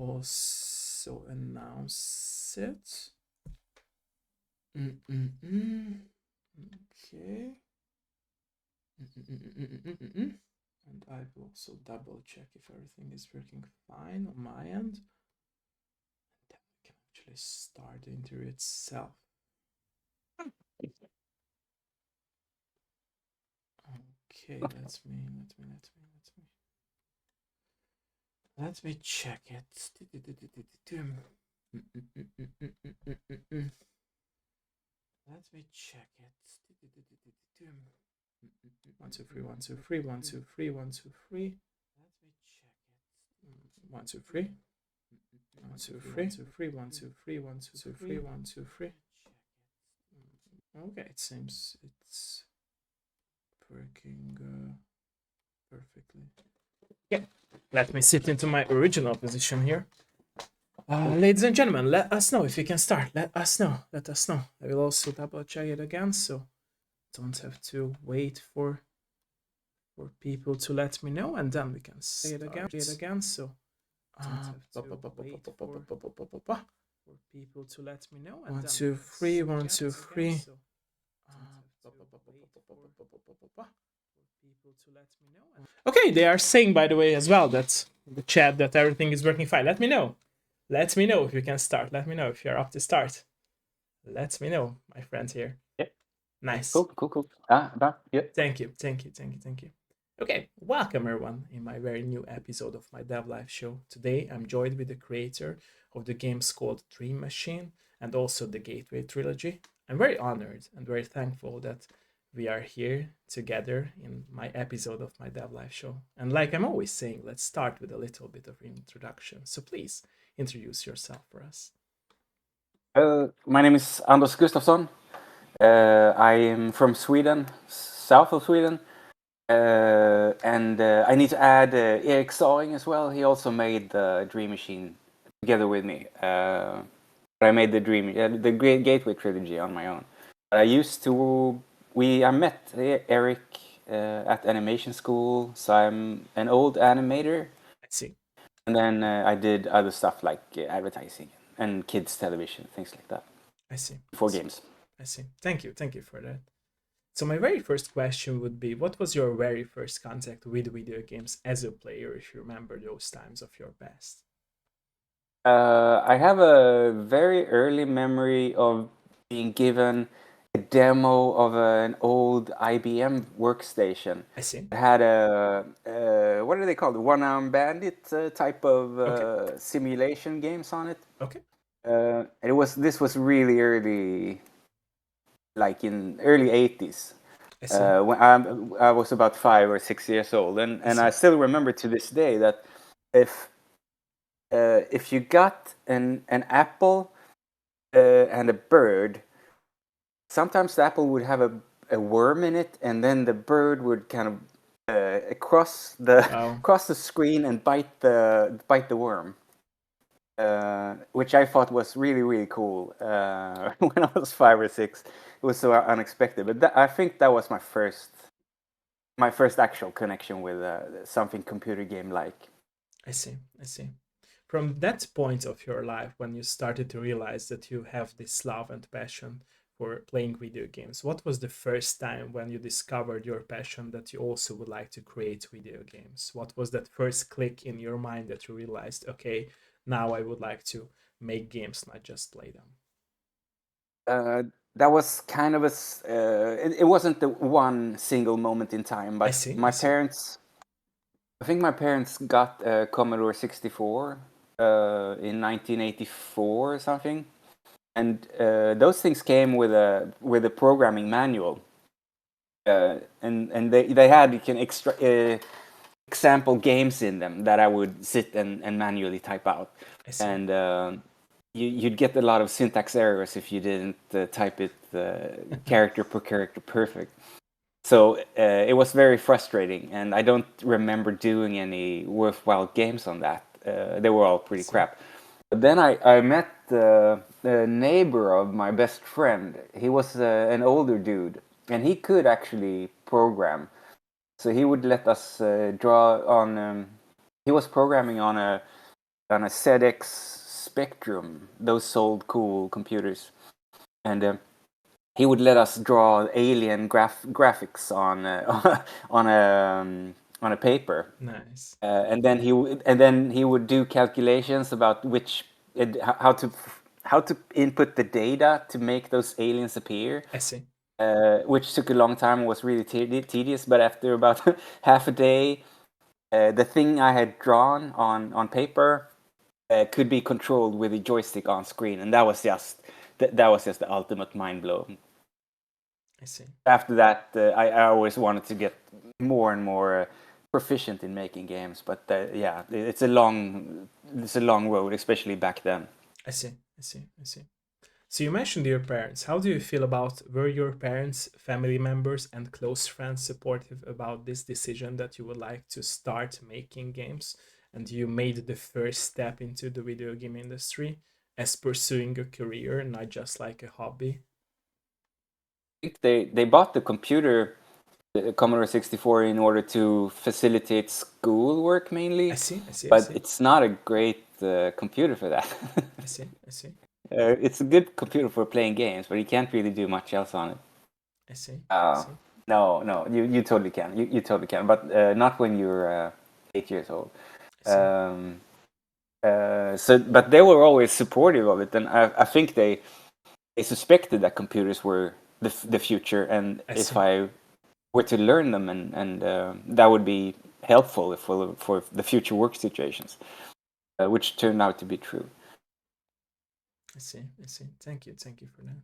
also announce it. Okay. And I will also double check if everything is working fine on my end. And then we can actually start the interview itself. Okay, let me check it. Let me check it. 1, 2, 3, 1, 2, 3, 1, 2, 3, 1, 2, 3. Let me check it. 1, 2, 3. 1, 2, 3, 1, 2, 3, 1, 2, 3, 1, 2, 3, 1, 2, 3. Okay, it seems it's working perfectly. Yeah, let me sit into my original position here. Ladies and gentlemen, let us know if you can start. Let us know. I will also double check it again, so don't have to wait for people to let me know, and then we can say it again. So don't have to wait for people to let me know. 1, 2, 3, 1, 2, 3. Okay, they are saying, by the way, as well, that in the chat that everything is working fine. Let me know. Let me know if you can start. Let me know if you're up to start. Let me know, my friend here. Yep. Nice. Cool. Yeah. Thank you. Okay, welcome everyone in my very new episode of my Dev Life show. Today I'm joined with the creator of the games called Dream Machine and also the Gateway trilogy. I'm very honored and very thankful that we are here together in my episode of my Dev Life show. And like I'm always saying, let's start with a little bit of introduction. So please introduce yourself for us. My name is Anders Gustafsson. I am from Sweden, south of Sweden. And I need to add Erik Saring as well. He also made the Dream Machine together with me. But I made the Gateway trilogy on my own. I met Erik at animation school, so I'm an old animator. I see. And then I did other stuff like advertising and kids television, things like that. I see. For games. I see. Thank you for that. So my very first question would be, what was your very first contact with video games as a player, if you remember those times of your past? I have a very early memory of being given a demo of an old IBM workstation. I see. It had what are they called? One-arm bandit type of simulation games on it. Okay. This was really early, like in early 80s. When I was about 5 or 6 years old, and I still remember to this day that if you got an apple and a bird, sometimes the apple would have a worm in it, and then the bird would kind of cross the screen and bite the worm, which I thought was really, really cool when I was 5 or 6. It was so unexpected, but I think that was my first actual connection with something computer game like. I see. From that point of your life, when you started to realize that you have this love and passion for playing video games, what was the first time when you discovered your passion that you also would like to create video games? What was that first click in your mind that you realized, okay, now I would like to make games, not just play them? That was kind of it wasn't the one single moment in time, but parents, I think my parents got a Commodore 64 in 1984 or something, and those things came with a programming manual, and they had example games in them that I would sit and manually type out, and you'd get a lot of syntax errors if you didn't type it character per character perfect. So it was very frustrating, and I don't remember doing any worthwhile games on that. They were all pretty crap. But then I met the neighbor of my best friend. He was an older dude, and he could actually program. So he would let us draw on. He was programming on a on a ZX Spectrum. Those sold cool computers, and he would let us draw alien graphics on on a paper. Nice. And then he would do calculations about how to input the data to make those aliens appear. I see. Which took a long time and was really tedious. But after about half a day, the thing I had drawn on paper could be controlled with a joystick on screen, and that was just the ultimate mind blow. I see. After that, I always wanted to get more and more proficient in making games, but yeah, it's a long road, especially back then. I see. So you mentioned your parents. How do you feel about, were your parents, family members, and close friends supportive about this decision that you would like to start making games, and you made the first step into the video game industry as pursuing a career, not just like a hobby? I think they bought the computer, the Commodore 64, in order to facilitate schoolwork mainly. I see. But it's not a great computer for that. I see. It's a good computer for playing games, but you can't really do much else on it. I see. No, you totally can. You totally can, but not when you're 8 years old. But they were always supportive of it, and I think they suspected that computers were the future, and if I were to learn them, and that would be helpful for the future work situations, which turned out to be true. I see. Thank you for that.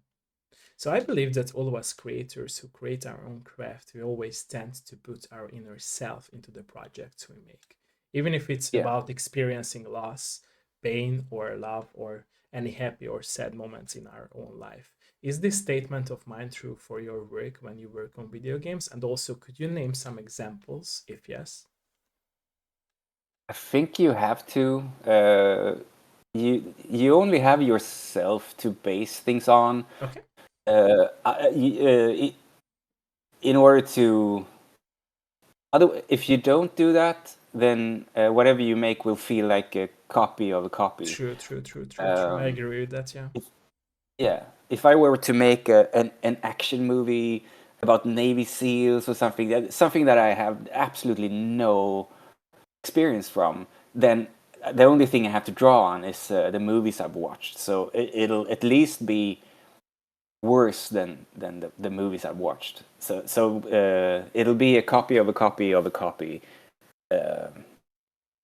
So I believe that all of us creators who create our own craft, we always tend to put our inner self into the projects we make, even if it's about experiencing loss, pain, or love, or any happy or sad moments in our own life. Is this statement of mine true for your work when you work on video games? And also, could you name some examples, if yes? I think you have to. You only have yourself to base things on. Okay. In order to, if you don't do that, then whatever you make will feel like a copy of a copy. True. I agree with that. Yeah. If I were to make an action movie about Navy SEALs or something that I have absolutely no experience from, then the only thing I have to draw on is the movies I've watched. So it'll at least be worse than the movies I've watched. So it'll be a copy of a copy of a copy.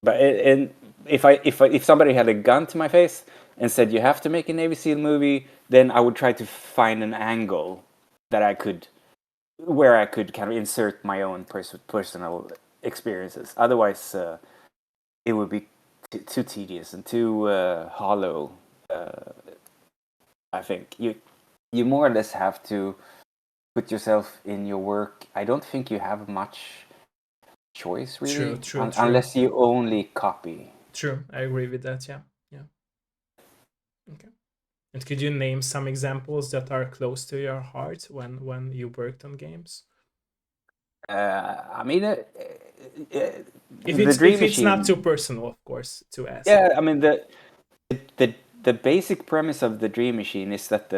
And if somebody had a gun to my face and said you have to make a Navy SEAL movie, then I would try to find an angle where I could kind of insert my own personal experiences. Otherwise, it would be too tedious and too hollow. I think you more or less have to put yourself in your work. I don't think you have much choice, really, true. Unless you only copy. True, I agree with that. Yeah. Okay. And could you name some examples that are close to your heart when you worked on games? I mean, if it's not too personal, of course, to ask. Yeah, I mean the basic premise of the Dream Machine is that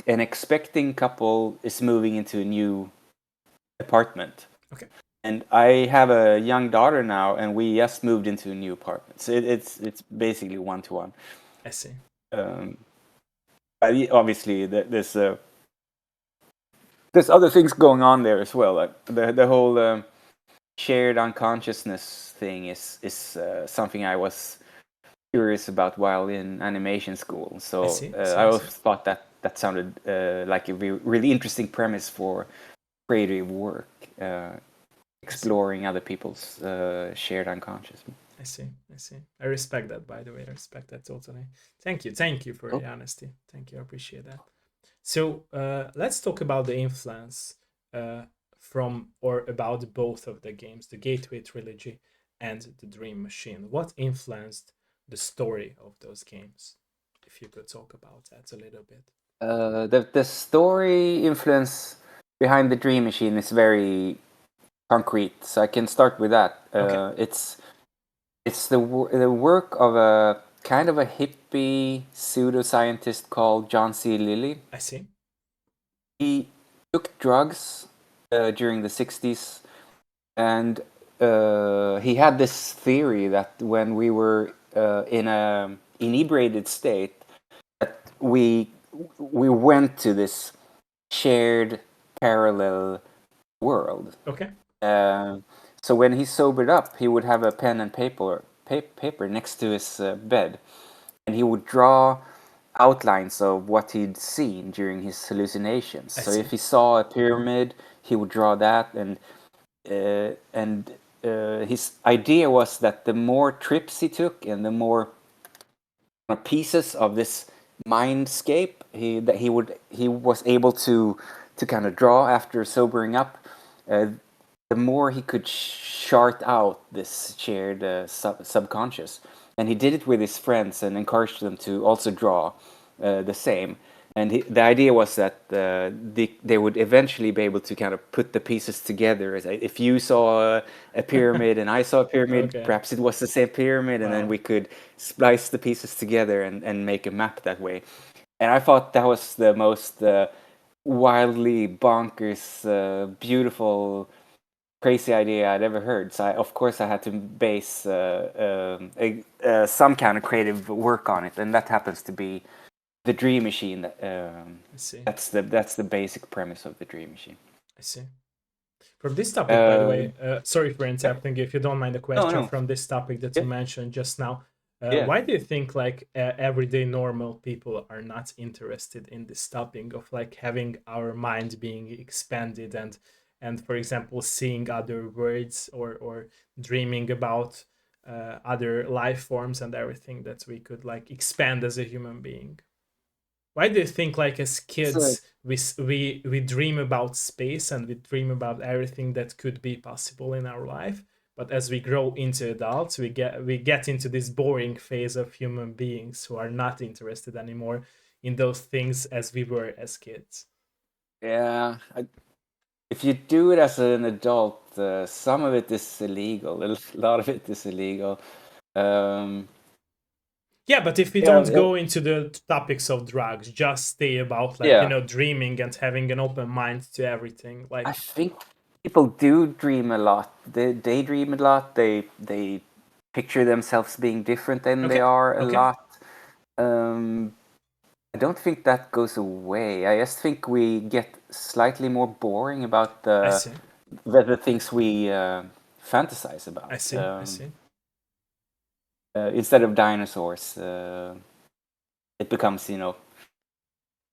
an expecting couple is moving into a new apartment. Okay. And I have a young daughter now, and we just moved into a new apartment. So it's basically 1-to-1. I see. But obviously, there's other things going on there as well. Like the whole shared unconsciousness thing is something I was curious about while in animation school. So I always thought that sounded like a really interesting premise for creative work, exploring other people's shared unconscious. I see. I respect that, by the way. I respect that totally. Thank you for the honesty. Thank you, I appreciate that. So let's talk about the influence from or about both of the games, the Gateway Trilogy and the Dream Machine. What influenced the story of those games? If you could talk about that a little bit. The story influence behind the Dream Machine is very concrete, so I can start with that. Okay. It's the work of a kind of a hippie pseudoscientist called John C. Lilly. I see. He took drugs during the 60s, and he had this theory that when we were in a inebriated state, that we went to this shared parallel world. Okay. So when he sobered up, he would have a pen and paper next to his bed, and he would draw outlines of what he'd seen during his hallucinations. I So see. if he saw a pyramid, he would draw that, and his idea was that the more trips he took and the more pieces of this mindscape he was able to kind of draw after sobering up, the more he could chart out this shared subconscious. And he did it with his friends and encouraged them to also draw the same. And the idea was that they would eventually be able to kind of put the pieces together. If you saw a pyramid and I saw a pyramid, Okay. perhaps it was the same pyramid, and then Wow. we could splice the pieces together and make a map that way. And I thought that was the most wildly bonkers, beautiful, crazy idea I'd ever heard. So of course I had to base some kind of creative work on it, and that happens to be the Dream Machine. I see. That's the basic premise of the Dream Machine. I see. From this topic, by the way, sorry for interrupting. If you don't mind a No, question no, from this topic that you yeah, mentioned just now, yeah. why do you think like everyday normal people are not interested in this topic of like having our mind being expanded and for example seeing other words or dreaming about other life forms and everything that we could like expand as a human being? Why do you think like as So, kids we dream about space and we dream about everything that could be possible in our life, but as we grow into adults we get into this boring phase of human beings who are not interested anymore in those things as we were as kids? yeah, if you do it as an adult, some of it is illegal. A lot of it is illegal. Um, Yeah, but if we yeah, don't go into the topics of drugs, just stay about like yeah. dreaming and having an open mind to everything, I like think people do dream a lot. They daydream a lot. They picture themselves being different than they okay, are a okay, lot. Um, I don't think that goes away. I just think we get slightly more boring about I see, the things we fantasize I about. see, I see. Instead of dinosaurs, it becomes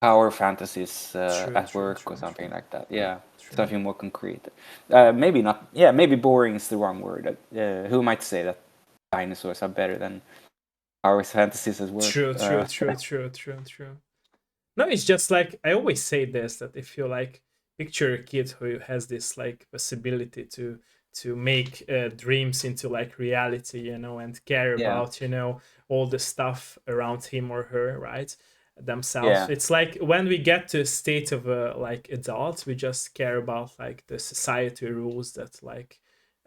power fantasies True, at true, work or true, something true, like that. Yeah, true. something more concrete. Maybe not. Yeah, maybe boring is the wrong word. Who might say that dinosaurs are better than our fantasies at work? True, true, true, true, true, true. No, it's just like I always say this that if you like picture a kid who has this like possibility to make dreams into like reality, and care Yeah, about all the stuff around him or her, right? Themselves. yeah, It's like when we get to a state of like adults, we just care about like the society rules that like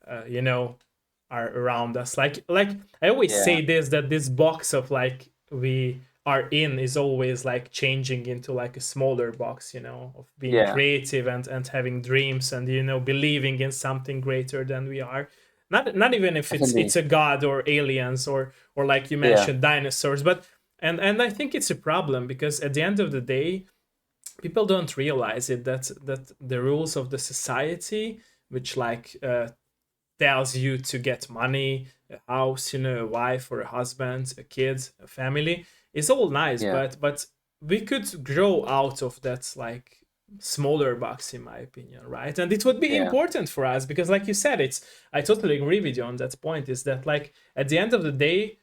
uh, you know are around us. Like I always yeah, say this that this box of like we are in is always like changing into like a smaller box, of being yeah. creative and having dreams and believing in something greater than we are. Not even if it's Definitely. it's a god or aliens or like you Yeah, mentioned dinosaurs, but and I think it's a problem because at the end of the day people don't realize it that the rules of the society which like tells you to get money, a house, a wife or a husband, a kid, a family. It's all nice, yeah, but we could grow out of that like smaller box in my opinion, right? And it would be yeah, important for us because like you said, it's I totally agree with you on that point, is that like at the end of the day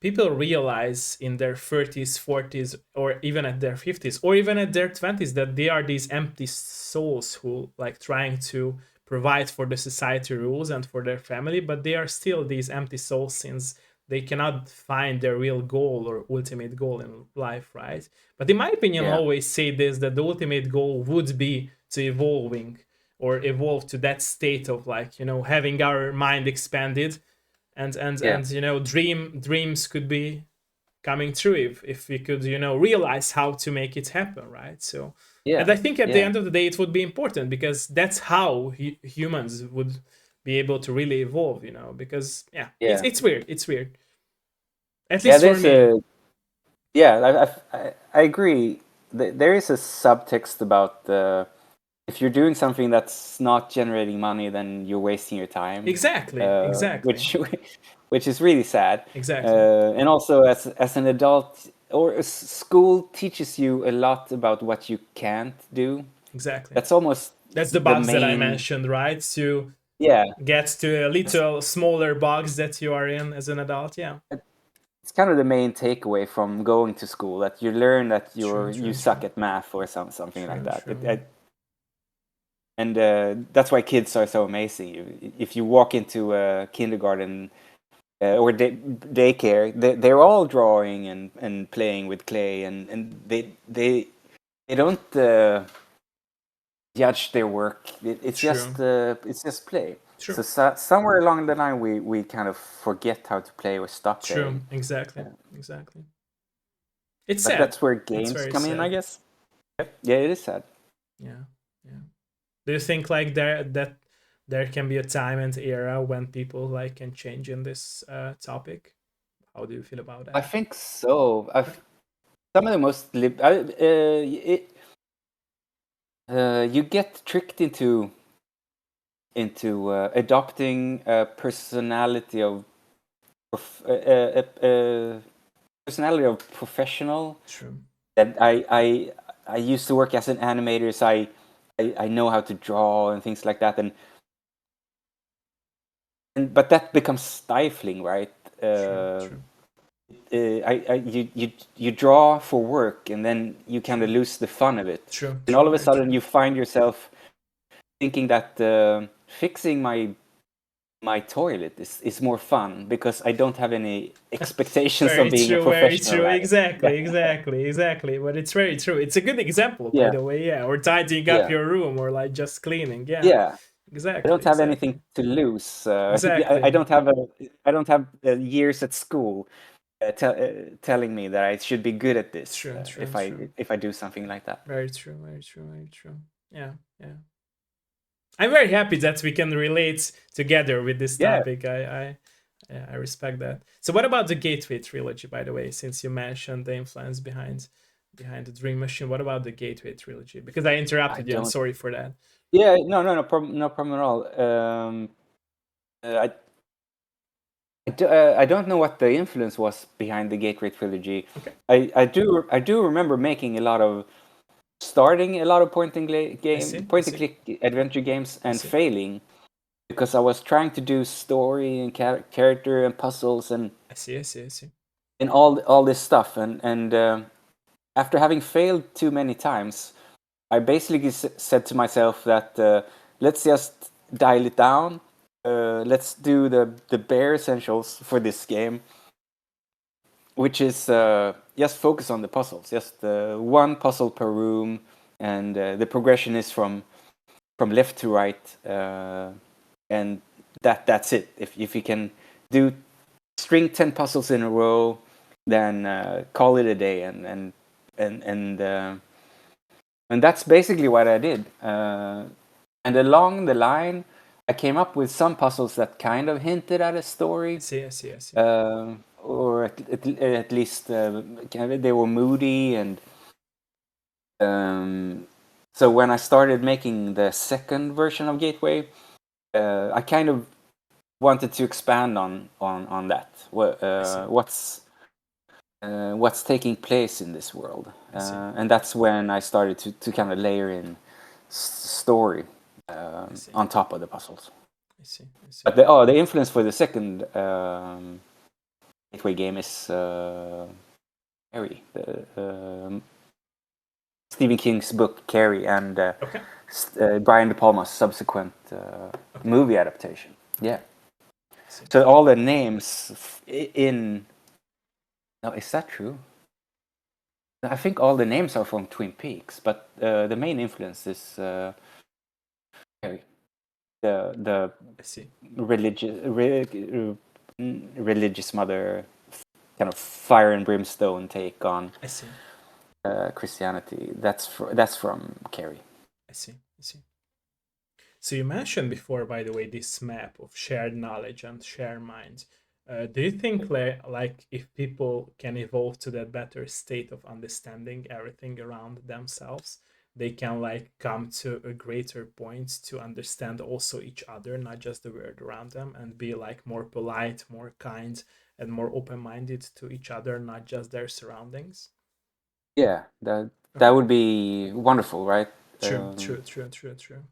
people realize in their 30s 40s or even at their 50s or even at their 20s that they are these empty souls who like trying to provide for the society rules and for their family, but they are still these empty souls since they cannot find their real goal or ultimate goal in life, right? But in my opinion, I yeah, always say this that the ultimate goal would be to evolve to that state of like having our mind expanded and dreams could be coming true if we could realize how to make it happen, right? So and I think at the end of the day it would be important, because that's how humans would be able to really evolve, because it's weird. It's weird, at least for me. I agree. There is a subtext about if you're doing something that's not generating money, then you're wasting your time. Exactly. Which is really sad. Exactly. And also, as an adult, or school teaches you a lot about what you can't do. Exactly. That's the box that I mentioned, right? To get to a little smaller box that you are in as an adult. Yeah. It's kind of the main takeaway from going to school, that you learn that you suck at math or something like that. And that's why kids are so amazing. If you walk into a kindergarten or daycare, they're all drawing and playing with clay, and they don't judge their work. It's just play. True. So somewhere along the line, we kind of forget how to play or stop playing. Exactly. It's but sad. That's where games come in, I guess. Yeah, it is sad. Yeah. Do you think like that there can be a time and era when people like can change in this topic? How do you feel about that? I think so. Some of the most you get tricked into adopting a personality of professional. True. That I used to work as an animator, so I know how to draw and things like that, and but that becomes stifling, right? True. You draw for work, and then you kind of lose the fun of it. True. And all of a sudden, you find yourself thinking that fixing my toilet is more fun because I don't have any expectations of being a professional. Very true. Exactly. But it's very true. It's a good example, by the way. Yeah. Or tidying up your room, or like just cleaning. Yeah. Exactly. I don't have anything to lose. Exactly. I don't have years at school telling me that I should be good at this. True. If I do something like that. Very true. Yeah. I'm very happy that we can relate together with this topic. I respect that. So what about the Gateway trilogy, by the way, since you mentioned the influence behind the Dream Machine? What about the Gateway trilogy? Because I interrupted you. I'm sorry for that. Yeah, no problem at all. I don't know what the influence was behind the Gateway trilogy. Okay. I do remember making starting a lot of point and click adventure games and failing because I was trying to do story and character and puzzles and I see. and all this stuff, and after having failed too many times, I basically said to myself that let's just dial it down. Let's do the bare essentials for this game, which is just focus on the puzzles. Just one puzzle per room, and the progression is from left to right, and that's it. If you can string 10 puzzles in a row, then call it a day, and that's basically what I did. And along the line, I came up with some puzzles that kind of hinted at a story. I see. Or at least they were moody, and so when I started making the second version of Gateway, I kind of wanted to expand on that. What's taking place in this world, and that's when I started to kind of layer in story on top of the puzzles. I see. But the influence for the second Gateway game is Carrie, Stephen King's book Carrie, and Brian De Palma's subsequent movie adaptation. Yeah. So all the names in... No, is that true? I think all the names are from Twin Peaks, but the main influence is Carrie. The religious religious mother kind of fire and brimstone take on I see. Christianity. That's from Carrie. I see. I see. So you mentioned before, by the way, this map of shared knowledge and shared minds. Do you think like if people can evolve to that better state of understanding everything around themselves, they can like come to a greater point to understand also each other, not just the world around them, and be like more polite, more kind, and more open-minded to each other, not just their surroundings? Yeah, that Okay. would be wonderful, right? True, true, true, true, true.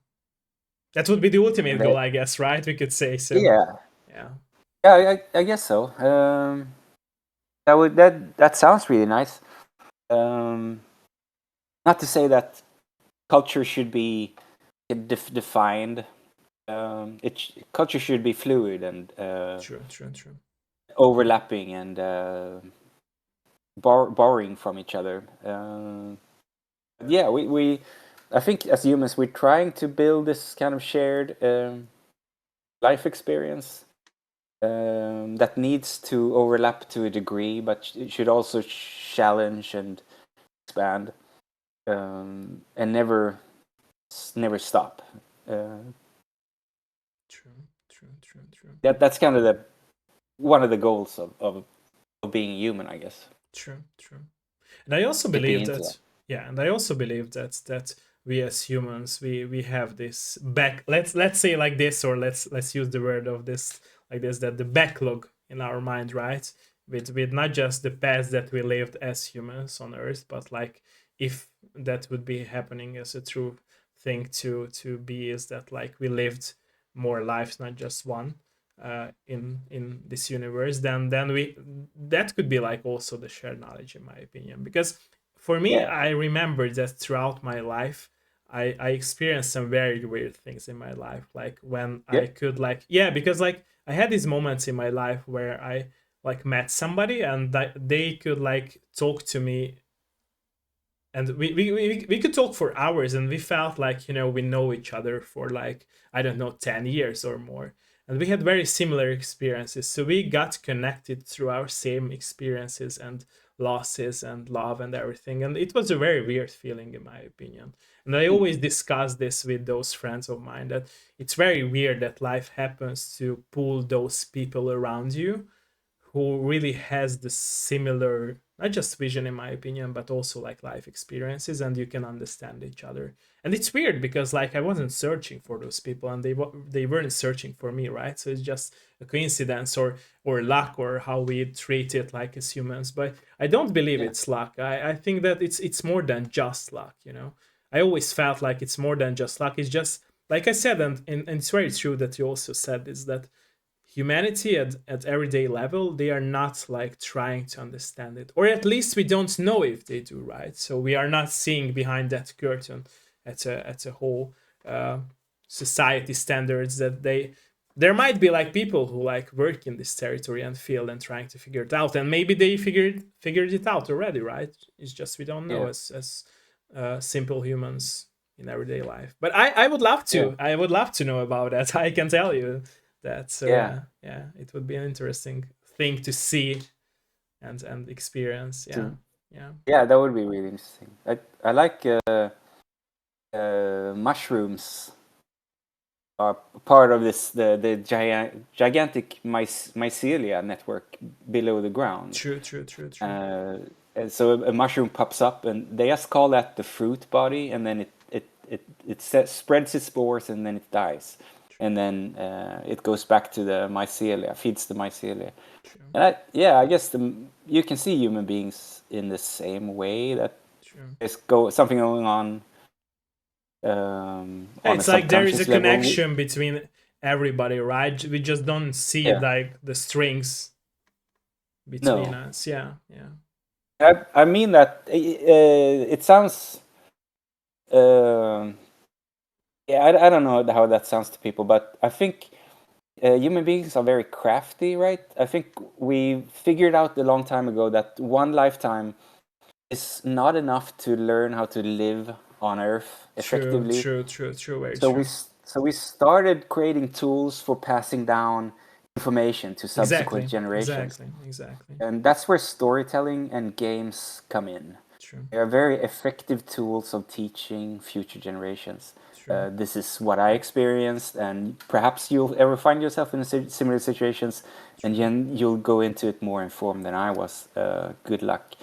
That would be the ultimate goal, That, I guess, right? We could say so. yeah, Yeah. yeah, I guess so. That sounds really nice. Um, Not to say that culture should be defined. Culture should be fluid and True, true, true. overlapping and borrowing from each other. Yeah, we I think as humans we're trying to build this kind of shared life experience that needs to overlap to a degree, but it should also challenge and expand and never stop. True, true, true, true. That's kind of the one of the goals of being human, I guess. True, true. And I also Dipping believe into that. that, yeah, and I also believe that we as humans we have this back, let's say like this, or let's use the word of this like this, that the backlog in our mind, right? With not just the past that we lived as humans on earth, but like if that would be happening as a true thing to be, is that like we lived more lives, not just one, in this universe, then we, that could be like also the shared knowledge, in my opinion. Because for me, Yeah. I remember that throughout my life, I experienced some very weird things in my life, like when Yeah. I could like, yeah, because like I had these moments in my life where I like met somebody and that they could like talk to me, and we could talk for hours, and we felt like, you know, we know each other for like, I don't know, 10 years or more, and we had very similar experiences, so we got connected through our same experiences and losses and love and everything, and it was a very weird feeling, in my opinion. And I Hmm. always discuss this with those friends of mine, that it's very weird that life happens to pull those people around you who really has the similar, not just vision, in my opinion, but also like life experiences, and you can understand each other. And it's weird because like I wasn't searching for those people, and they weren't searching for me, right? So it's just a coincidence, or luck, or how we treat it like as humans. But I don't believe Yeah. it's luck. I think that it's more than just luck, you know. I always felt like it's more than just luck. It's just like I said, and it's very true that you also said, is that humanity at everyday level, they are not like trying to understand it, or at least we don't know if they do, right? So we are not seeing behind that curtain at a whole uh, society standards, that there might be like people who like work in this territory and field and trying to figure it out, and maybe they figured it out already, right? It's just we don't know Yeah. as simple humans in everyday life. But I would love Yeah. to, I would love to know about that. I can tell you that. So Yeah. yeah, yeah, it would be an interesting thing to see and experience. Yeah, So, yeah. yeah, that would be really interesting. I like mushrooms are part of this the gigantic mycelia network below the ground. True, true, true, true. Uh, and so a mushroom pops up, and they just call that the fruit body, and then it spreads its spores, and then it dies, and then it goes back to the mycelia, feeds the mycelia. True, And I guess you can see human beings in the same way, that true. there's something going Yeah, on a it's like there is a subconscious level. connection between everybody, right? We just don't see Yeah. like the strings between No, us. Yeah, yeah. I mean that it sounds. um yeah, I don't know how that sounds to people, but I think human beings are very crafty, right? I think we figured out a long time ago that one lifetime is not enough to learn how to live on Earth True, effectively. true, true, true. Very So true. we started creating tools for passing down information to subsequent generations. Exactly. And that's where storytelling and games come in. True. They are very effective tools of teaching future generations. True. This is what I experienced, and perhaps you'll ever find yourself in similar situations, and then you'll go into it more informed than I was. Good luck.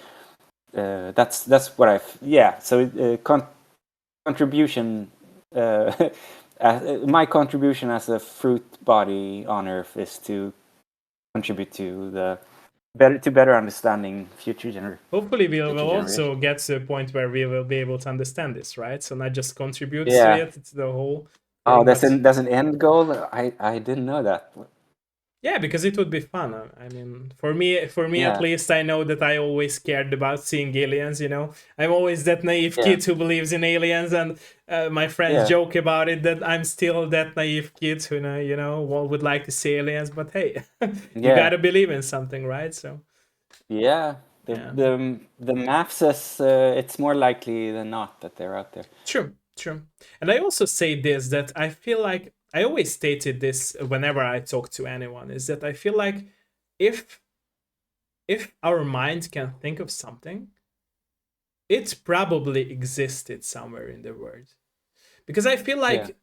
That's what I've. Yeah. So contribution. My contribution as a fruit body on Earth is to contribute to the better understanding future generations. Hopefully we'll also get to a point where we will be able to understand this, right? So not just contribute to it, it's the whole thing, oh, that's an end goal. I didn't know that. Yeah, because it would be fun. I mean, for me at least, I know that I always cared about seeing aliens. You know, I'm always that naive kid who believes in aliens, and my friends joke about it that I'm still that naive kid who would like to see aliens. But hey, you gotta believe in something, right? So the math says it's more likely than not that they're out there. True. And I also say this, that I feel like I always stated this whenever I talk to anyone, is that I feel like if our mind can think of something, it probably existed somewhere in the world. Because I feel like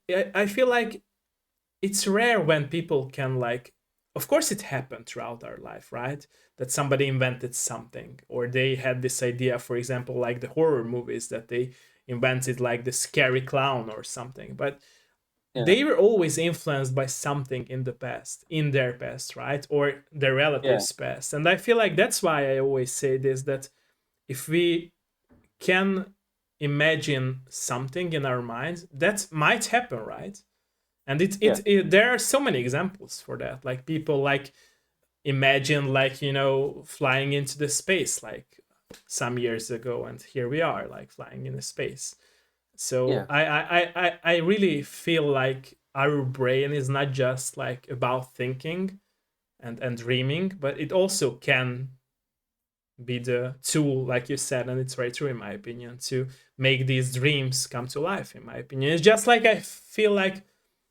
it's rare when people can, like, of course it happened throughout our life, right? That somebody invented something, or they had this idea, for example, like the horror movies, that they invented like the scary clown or something. But they were always influenced by something in their past, right? Or their relatives' past. And I feel like that's why I always say this, that if we can imagine something in our minds, that might happen, right? And there are so many examples for that. Like people like imagine, like, flying into the space like some years ago, and here we are, like flying into space. So I really feel like our brain is not just like about thinking and dreaming, but it also can be the tool, like you said, and it's very true in my opinion, to make these dreams come to life. In my opinion, it's just like I feel like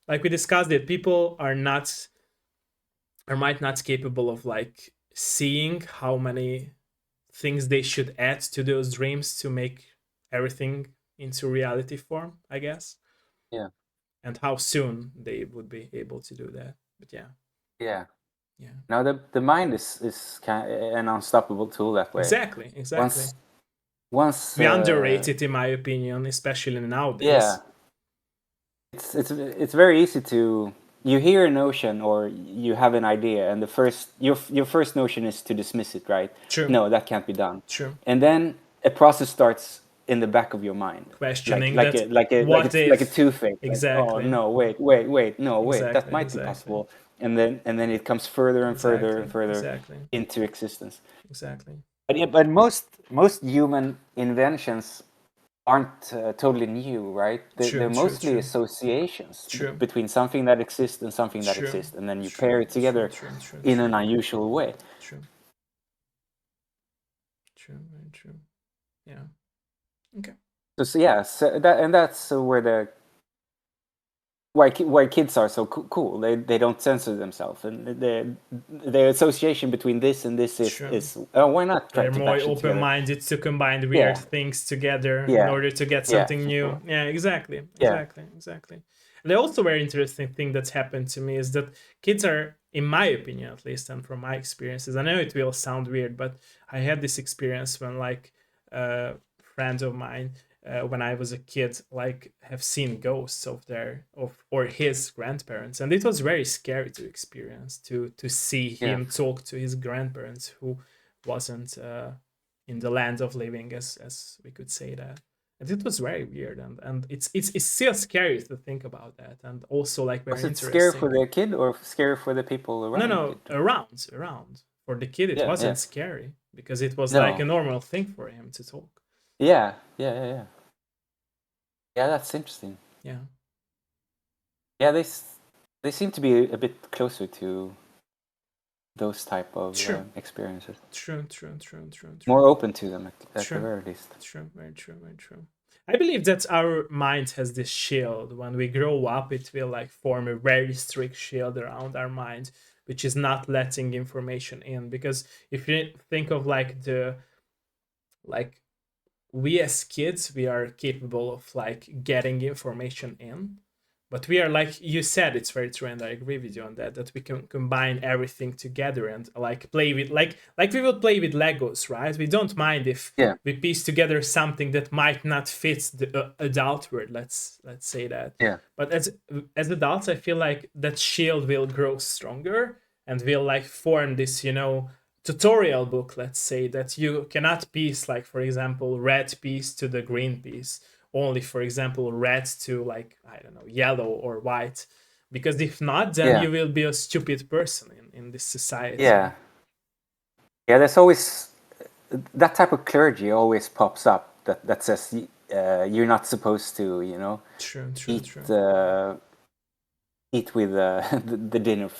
we discussed it, people are might not capable of like seeing how many things they should add to those dreams to make everything into reality form, I guess. And how soon they would be able to do that. But yeah. Now the mind is kind of an unstoppable tool that way. Exactly. Once we underrate it, in my opinion, especially nowadays. It's very easy to, you hear a notion or you have an idea, and your first notion is to dismiss it, right? True. No, that can't be done. True. And then a process starts in the back of your mind, questioning like a toothache. Exactly. Like, oh no, wait, no, wait, that might be possible. And then it comes further and further and further into existence. Exactly. But most human inventions aren't totally new, right? They're mostly associations between something that exists and something that exists, and then you pair it together in an unusual way. True. Very true. Yeah. Okay. So that's where why kids are so cool. They don't censor themselves, and the association between this and this is why not try they're to more open-minded to combine weird things together in order to get something new. Sure. Yeah, exactly. And the also very interesting thing that's happened to me is that kids are, in my opinion at least, and from my experiences, I know it will sound weird, but I had this experience when, like, friends of mine, when I was a kid, like, have seen ghosts or his grandparents, and it was very scary to experience, to see him talk to his grandparents who wasn't in the land of living, as we could say that. And it was very weird, and it's still scary to think about that, and also like very interesting. Was it scary for the kid or scary for the people around? No, around. For the kid, it wasn't scary because it was like a normal thing for him to talk. Yeah, that's interesting. Yeah, they seem to be a bit closer to those type of experiences. True. More open to them at the very least. True, very true. I believe that our mind has this shield. When we grow up, it will like form a very strict shield around our mind which is not letting information in. Because if you think of like we as kids, we are capable of like getting information in, but we are, like you said, it's very true, and I agree with you on that, that we can combine everything together and like play with, like we would play with Legos, right? We don't mind if Yeah. we piece together something that might not fit the adult world, let's say that. Yeah. But as adults, I feel like that shield will grow stronger and will like form this, tutorial book, let's say, that you cannot piece, like for example, red piece to the green piece, only for example red to, like, I don't know, yellow or white, because if not, then Yeah. you will be a stupid person in this society. Yeah. Yeah, there's always that type of clergy always pops up that says you're not supposed to, True. eat with the dinner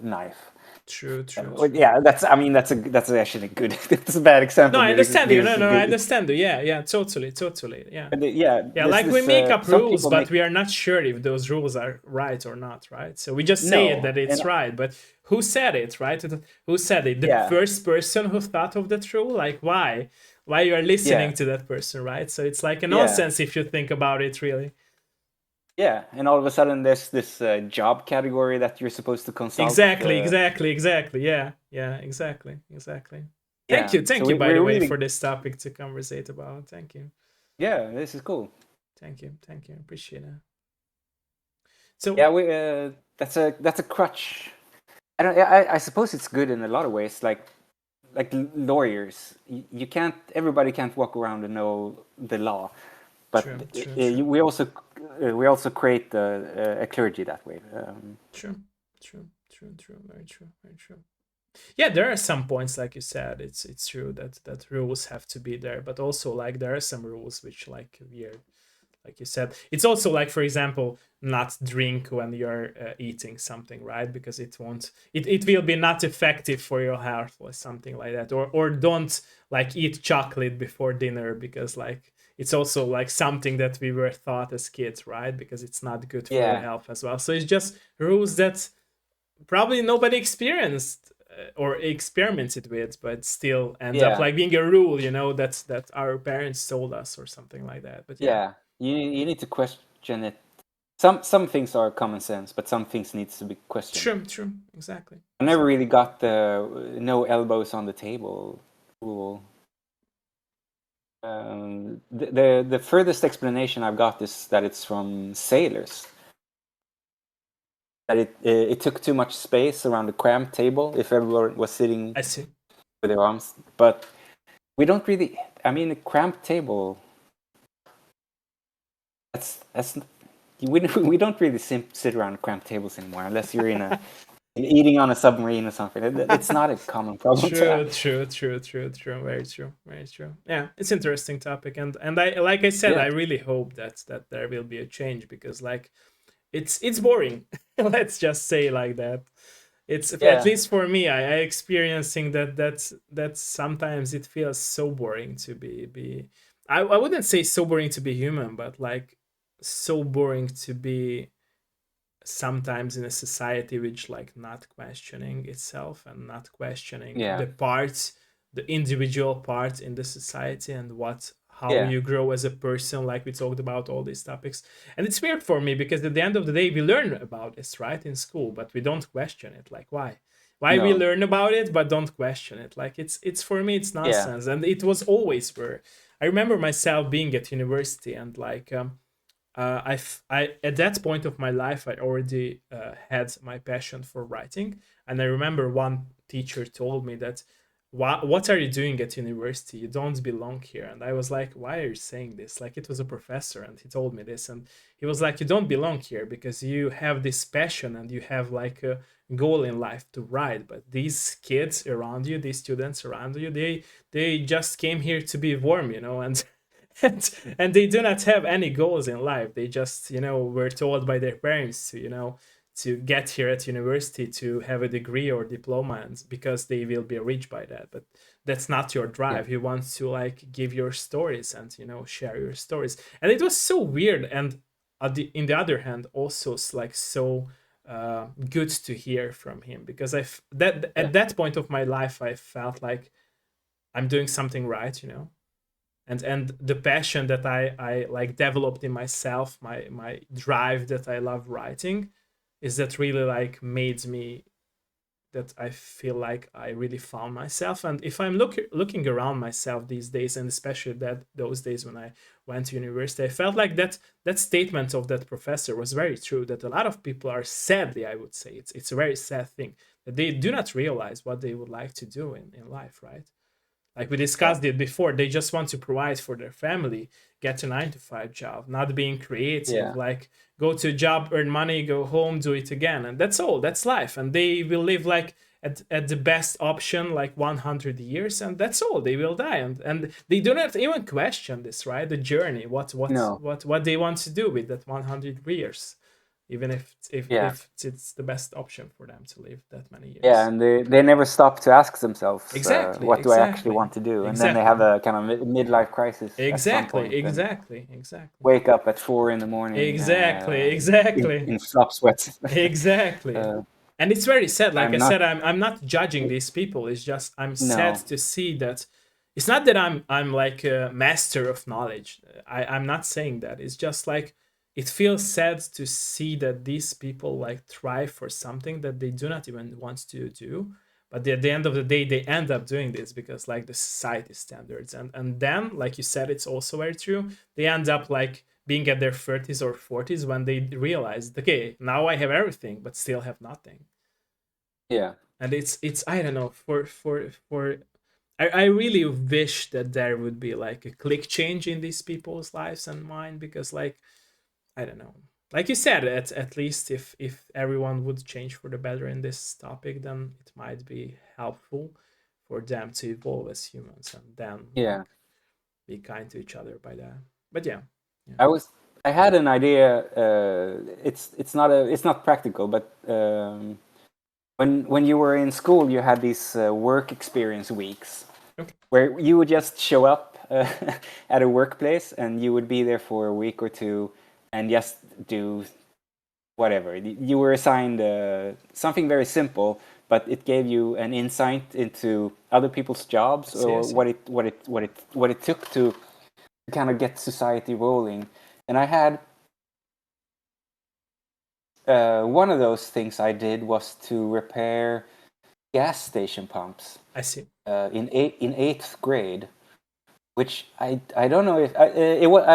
knife. True. Yeah, that's actually a good. That's a bad example. No, I understand you. No, I I understand you. Yeah, totally. Yeah. Yeah, Like we make up rules, but we are not sure if those rules are right or not, right? So we just say it that it's right, but who said it, right? Who said it? The first person who thought of that rule? Like, why? Why you are listening to that person, right? So it's like a nonsense if you think about it, really. Yeah, and all of a sudden there's this job category that you're supposed to consult. Exactly. Yeah, exactly. Thank you, by the way, for this topic to conversate about. Thank you. Yeah, this is cool. Thank you. Appreciate it. So yeah, that's a crutch. I suppose it's good in a lot of ways. Like lawyers, you can't. Everybody can't walk around and know the law, but true. we also create a clergy that way. True. Very true. Yeah, there are some points, like you said, it's true that rules have to be there, but also like there are some rules which like weird, like you said. It's also like, for example, not drink when you're eating something, right? Because it will be not effective for your health or something like that. Or don't like eat chocolate before dinner, because like it's also like something that we were taught as kids, right? Because it's not good for your health as well. So it's just rules that probably nobody experienced or experimented with, but still end up like being a rule, that our parents told us or something like that. But you need to question it. Some things are common sense, but some things needs to be questioned. True, exactly. I never really got the no elbows on the table rule. The furthest explanation I've got is that it's from sailors. That it took too much space around the cramped table if everyone was sitting with their arms. But we don't really. I mean, a cramped table. We don't really sit around cramped tables anymore, unless you're eating on a submarine or something. It's not a common problem. True. Very true. Yeah, it's interesting topic, and I, like I said, I really hope that there will be a change, because like it's boring. Let's just say like that. It's at least for me, I experiencing that sometimes it feels so boring to be. I wouldn't say so boring to be human, but like so boring to be sometimes in a society which like not questioning itself and not questioning the individual parts in the society, and how you grow as a person, like we talked about all these topics. And it's weird for me, because at the end of the day we learn about this, right, in school, but we don't question it. Like, why we learn about it but don't question it? Like it's for me it's nonsense. And it was always where I remember myself being at university, and like I at that point of my life I already had my passion for writing. And I remember one teacher told me that, what are you doing at university? You don't belong here. And I was like, why are you saying this? Like, it was a professor and he told me this, and he was like, you don't belong here because you have this passion and you have like a goal in life to write, but these kids around you, these students around you, they just came here to be warm, and and they do not have any goals in life. They just, were told by their parents to get here at university to have a degree or diploma, and because they will be rich by that. But that's not your drive. You want to like give your stories and share your stories. And it was so weird. And in the other hand, also like so good to hear from him, because at that point of my life I felt like I'm doing something right, and the passion that I like developed in myself, my drive that I love writing, is that really like made me, that I feel like I really found myself. And if I'm looking around myself these days, and especially those days when I went to university, I felt like that statement of that professor was very true. That a lot of people are, sadly, I would say, it's a very sad thing that they do not realize what they would like to do in life, right? Like we discussed it before, they just want to provide for their family, get a 9 to 5 job, not being creative, Yeah. like go to a job, earn money, go home, do it again, and that's all. That's life, and they will live like at the best option like 100 years, and that's all. They will die, and they do not even question this, right? The journey, No. what they want to do with that 100 years, even Yeah. if it's the best option for them to live that many Yeah, years. and they never stop to ask themselves, Exactly, what do I actually exactly, want to do? And then they have exactly. a kind of midlife crisis at some Exactly, point and exactly, exactly, wake up at 4 in the morning, exactly, in, exactly, in flop sweats. exactly. uh, And it's very sad. Like I I'm not. said, I'm not judging these people. It's just I'm sad No. to see that. It's not that I'm like a master of knowledge. I'm not saying that. It's just like it feels sad to see that these people like try for something that they do not even want to do, but at the end of the day they end up doing this because like the society standards, and then like you said, it's also very true, they end up like being at their 30s or 40s when they realize, okay, now I have everything but still have nothing. Yeah. And it's I don't know, for I really wish that there would be like a click change in these people's lives and mine, because like I don't know. Like you said, at least if everyone would change for the better in this topic, then it might be helpful for them to evolve as humans, and then Yeah. like be kind to each other by that. But yeah, yeah, I was. I had an idea. It's not practical, but when you were in school, you had these work experience weeks okay, where you would just show up at a workplace and you would be there for a week or two and just do whatever. You were assigned something very simple, but it gave you an insight into other people's jobs, see, I or see. what it took to kind of get society rolling. And I had one of those things I did was to repair gas station pumps I see. in eighth grade, which I don't know if it was.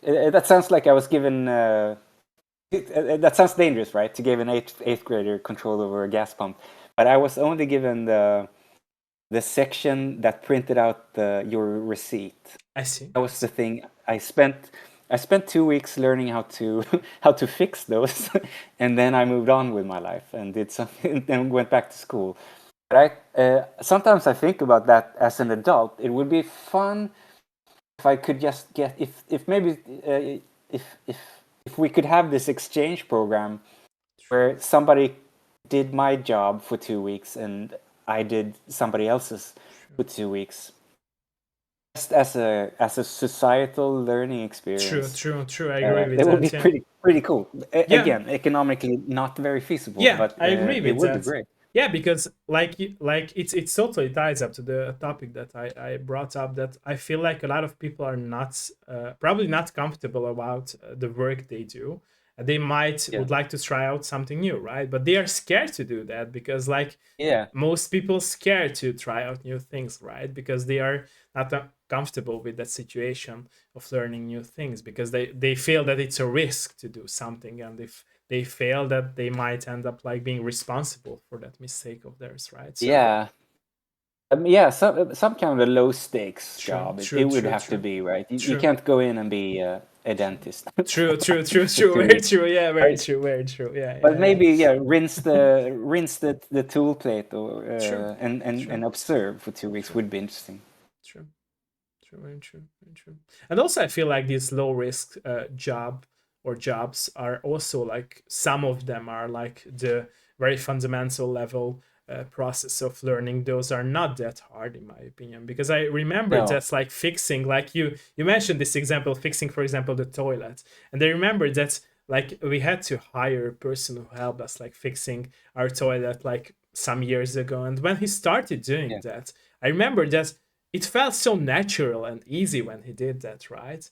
That sounds like I was given. That sounds dangerous, right? To give an eighth grader control over a gas pump, but I was only given the section that printed out your receipt. I see. That was the thing. I spent 2 weeks learning how to how to fix those, and then I moved on with my life and did something, and went back to school. But sometimes I think about that as an adult. It would be fun if I could just get if maybe if we could have this exchange program where somebody did my job for 2 weeks and I did somebody else's for 2 weeks, just as a societal learning True, experience. true, true. I agree with That would be that. Yeah, pretty cool. yeah, Again, economically not very feasible, yeah. but I agree it with would be that. great. Yeah, because like like it's totally ties up to the topic that I brought up, that I feel like a lot of people are not probably not comfortable about the work they do. They might Yeah, would like to try out something new, right? But they are scared to do that because like yeah, most people scared to try out new things, right? Because they are not comfortable with that situation of learning new things, because they feel that it's a risk to do something, and if they fail, that they might end up like being responsible for that mistake of theirs, right? So yeah. Yeah, some kind of a low stakes true, job. It true, would true, have to true, be, right. You true, can't go in and be a true, dentist true, true, true, for true, two very weeks, true, yeah, very right? true, very true, yeah, But yeah, yeah. maybe, yeah, rinse the tool plate, or True, and true, observe for 2 weeks true, would be interesting. true. True, very true, very true. And also, I feel like these low risk jobs are also like, some of them are like the very fundamental level process of learning. Those are not that hard, in my opinion, because I remember No. that's like fixing, like you mentioned this example, fixing, for example, the toilet, and I remember that like we had to hire a person who helped us like fixing our toilet like some years ago. And when he started doing Yeah. that, I remember that it felt so natural and easy when he did that, right?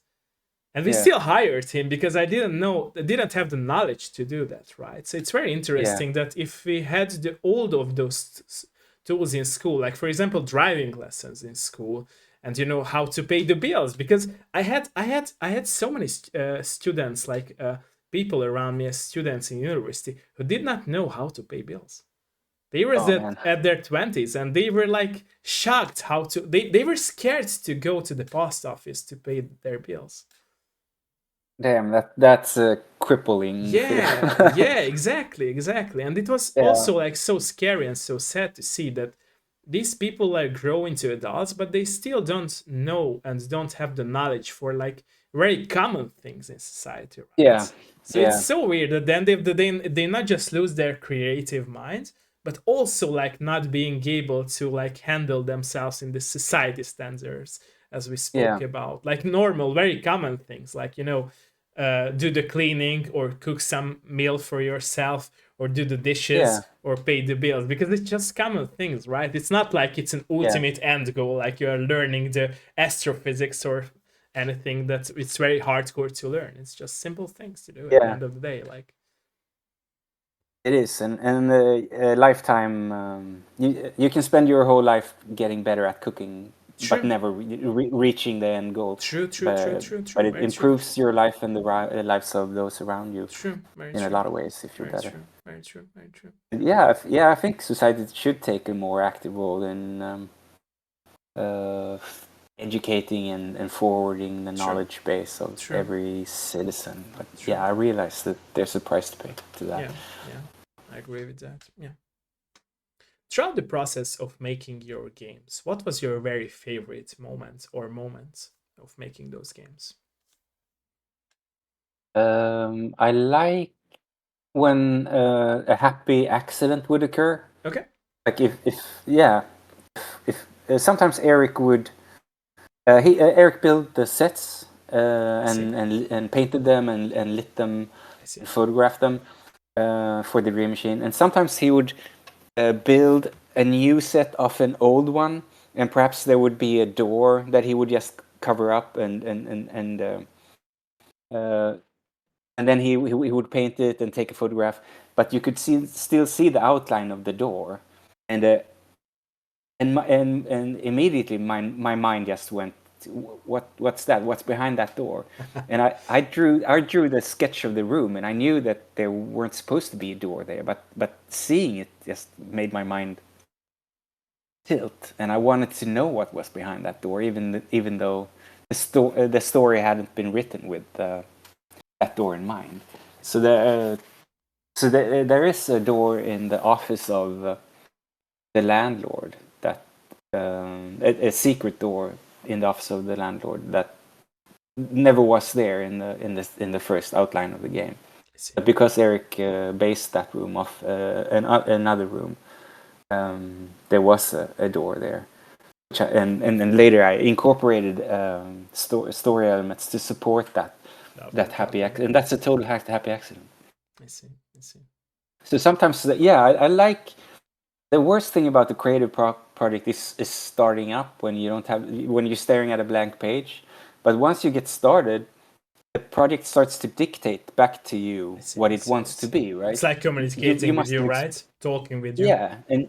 And we Yeah. still hired him because I didn't have the knowledge to do that, right? So it's very Yeah. interesting that if we had the old of those tools in school, like for example driving lessons in school, and you know how to pay the bills, because I had so many students, like people around me as students in university, who did not know how to pay bills. They were Oh man. at their 20s, and they were like shocked how to, they were scared to go to the post office to pay their bills. Damn, that's a crippling fear. Yeah, exactly. And it was Yeah. also like so scary and so sad to see that these people like grow into adults, but they still don't know and don't have the knowledge for like very common things in society, Yeah. right? So it's Yeah. so weird that then they not just lose their creative mind, but also like not being able to like handle themselves in the society standards, as we spoke Yeah. about, like normal, very common things, like do the cleaning or cook some meal for yourself or do the Yeah. dishes or pay the bills, because it's just common things, right? It's not like it's an Yeah. ultimate end goal, like you're learning the astrophysics or anything that it's very hardcore to learn. It's just simple things to do at the Yeah. end of the day, like. It is, and a lifetime. You can spend your whole life getting better at cooking, but True, never reaching the end goal. But it very true, improves your life and the lives of those around you very in a true, lot of ways if you're very better. true, very true, very true. Yeah, yeah. I think society should take a more active role in uh, educating and forwarding the True, knowledge base of true, every citizen. But true. yeah, I realize that there's a price to pay to that. Yeah, I agree with that. Yeah. Throughout the process of making your games, what was your very favorite moment or moments of making those games? I like when a happy accident would occur. Okay, Like if yeah, if sometimes Eric would Eric built the sets I see. and painted them and lit them I see. and photographed them for the Dream Machine, and sometimes he would build a new set of an old one, and perhaps there would be a door that he would just cover up uh, and then he would paint it and take a photograph, but you could still see the outline of the door, and and immediately my mind just went, what's that? What's behind that door? And I drew the sketch of the room, and I knew that there weren't supposed to be a door there, but seeing it just made my mind tilt, and I wanted to know what was behind that door, even though the story hadn't been written with that door in mind. So there is a door in the office of the landlord, that a secret door in the office of the landlord that never was there in the first outline of the game. I see. But because Eric based that room off another room, there was a door there. And then later I incorporated story elements to support that happy accident, and that's a total happy accident. I see. I see. So sometimes, yeah, I like, the worst thing about the creative project is starting up when when you're staring at a blank page. But once you get started, the project starts to dictate back to you what it wants to be, right? It's like You communicating with must you, have right? Talking with you. and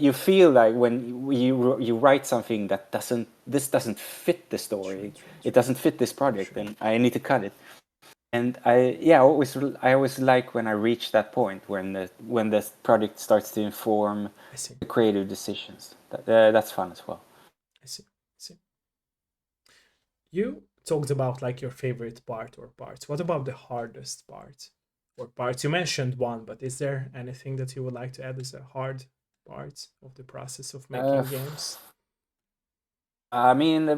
you feel like when you write something that doesn't fit the story, it doesn't fit this project, and I need to cut it. And I always like when I reach that point when the project starts to inform I see. the creative decisions. That's fun as well. I see. I see. You talked about like your favorite part or parts. What about the hardest part or parts? You mentioned one, but is there anything that you would like to add as a hard part of the process of Uh, making games? I mean,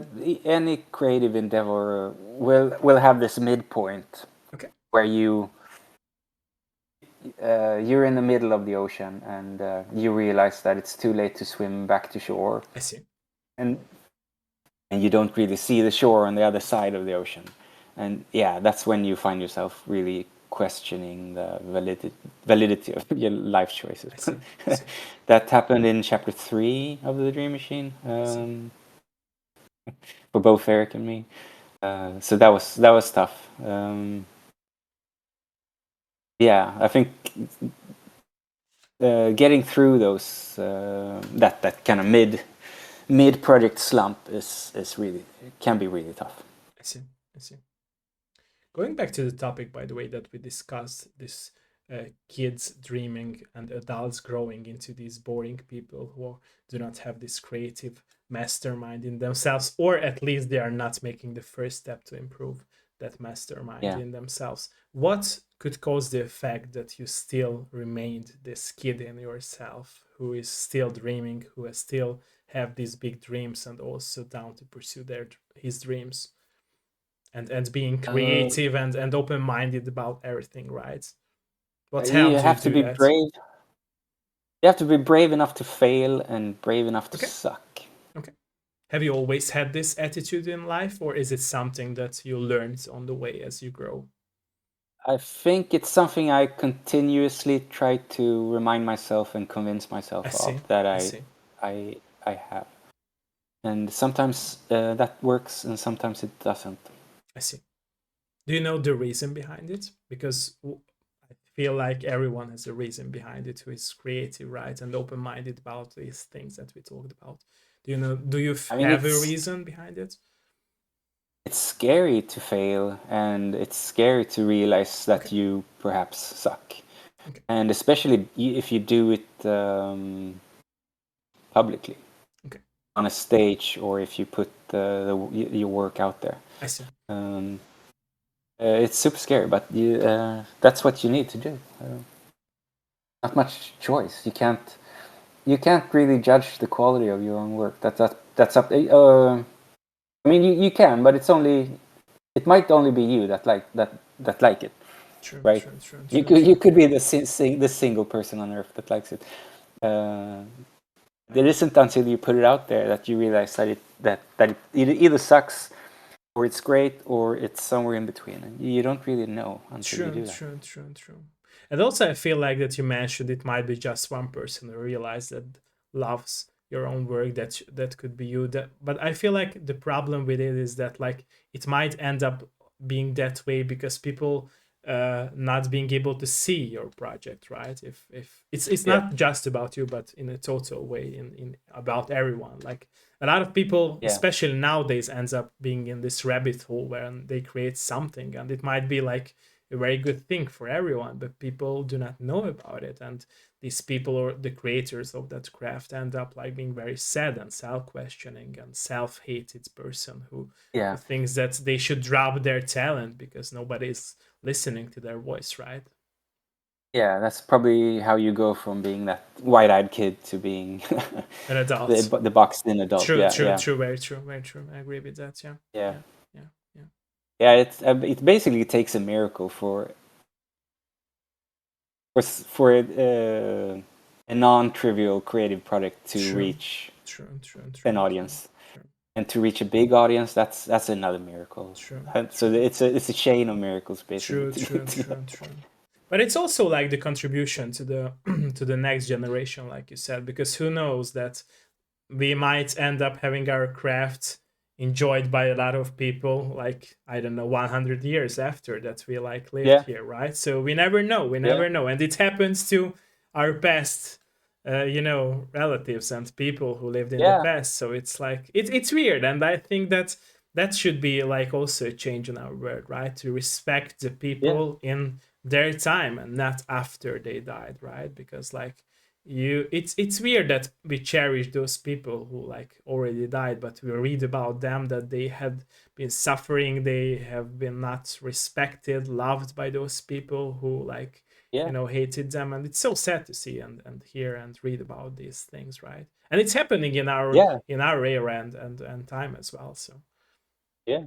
any creative endeavor will have this midpoint Okay. where you're in the middle of the ocean, and you realize that it's too late to swim back to shore, I see. and you don't really see the shore on the other side of the ocean, And yeah, that's when you find yourself really questioning the validity of your life choices. I see. I see. That happened in chapter 3 of the Dream Machine, I see. for both Eric and me. So that was tough. Yeah, I think getting through those that kind of mid project slump is really, can be really tough. I see. I see. Going back to the topic, by the way, that we discussed, this kids dreaming and adults growing into these boring people who do not have this creative mastermind in themselves, or at least they are not making the first step to improve that mastermind Yeah. in themselves. What could cause the effect that you still remained this kid in yourself who is still dreaming, who is still have these big dreams and also down to pursue his dreams? And being creative and open-minded about everything, right? What You helped you have to do be that? brave. You have to be brave enough to fail and brave enough to Okay. suck. Okay. Have you always had this attitude in life, or is it something that you learned on the way as you grow? I think it's something I continuously try to remind myself and convince I myself see. of that I see. I have. And sometimes that works and sometimes it doesn't. I see. Do you know the reason behind it? Because I feel like everyone has a reason behind it who is creative, right? And open-minded about these things that we talked about. Do you know, do you I mean, have a reason behind it? it's scary to fail, and it's scary to realize that Okay. you perhaps suck. Okay. And especially if you do it publicly, Okay. on a stage, or if you put your work out there. I see. It's super scary, but that's what you need to do. Not much choice. You can't really judge the quality of your own work. That's up. I mean, you can, but it might only be you that like it, True, right? true, true, You true, could true. you could be the single person on earth that likes it. Uh, it isn't until you put it out there that you realize that it either sucks, or it's great, or it's somewhere in between. You don't really know until you True, do that. true, true, true. And also, I feel like that you mentioned it might be just one person who realized that loves your own work. That could be you. But I feel like the problem with it is that like it might end up being that way because people not being able to see your project, right? If it's Yeah, not just about you, but in a total way, in about everyone. Like a lot of people, yeah, especially nowadays, ends up being in this rabbit hole where they create something, and it might be like a very good thing for everyone, but people do not know about it. And these people or the creators of that craft end up like being very sad and self-questioning and self-hated person who yeah, thinks that they should drop their talent because nobody's listening to their voice, right? yeah. That's probably how you go from being that wide-eyed kid to being An adult. the boxed-in adult. True, Yeah, true, yeah, true, very true, very true. I agree with that. Yeah, yeah, yeah, yeah, yeah. yeah. It basically takes a miracle for a non-trivial creative project to True, reach true, true, an true, true, audience, true, and to reach a big audience. That's another miracle. true, And so true. it's a chain of miracles, basically. True, true, true, true. But it's also like the contribution to the to the next generation, like you said, because who knows that we might end up having our craft enjoyed by a lot of people, like I don't know, 100 years after that we like lived Yeah, here, right? So we never know, we yeah, never know, and it happens to our past relatives and people who lived in the yeah, past. So it's like it's weird, and I think that that should be like also a change in our world, right? To respect the yeah, people in their time and not after they died, right? Because like it's weird that we cherish those people who like already died, but we read about them that they had been suffering, they have been not respected, loved by those people who like yeah, hated them, and it's so sad to see and hear and read about these things, right? And it's happening yeah, in our era and time as well. So yeah.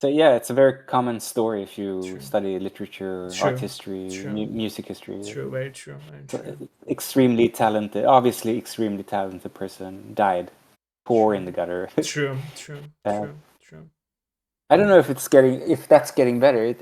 So yeah, it's a very common story if you true, study literature, art true, history, true, music history. true, very true, very true, Extremely talented, obviously extremely talented person died, poor true, in the gutter. true, true, uh, true, true. I don't know if that's getting better.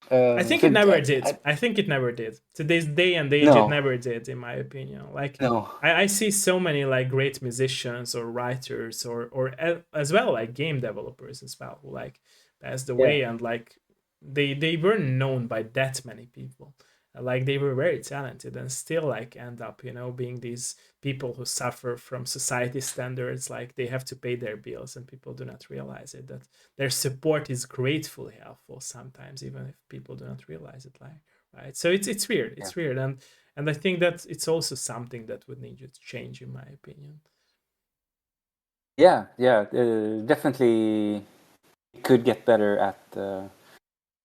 I think So it never did. I think it never did. To this day and age, it no, never did, in my opinion. Like, no, I see so many like great musicians or writers or as well like game developers as well who like passed yeah, away, and like they weren't known by that many people. Like they were very talented and still like end up, you know, being these people who suffer from society standards. Like they have to pay their bills, and people do not realize it, that their support is gratefully helpful sometimes, even if people do not realize it. Like, right? So it's weird. yeah, It's weird, and I think that it's also something that would need to change, in my opinion. yeah. Definitely, it could get better at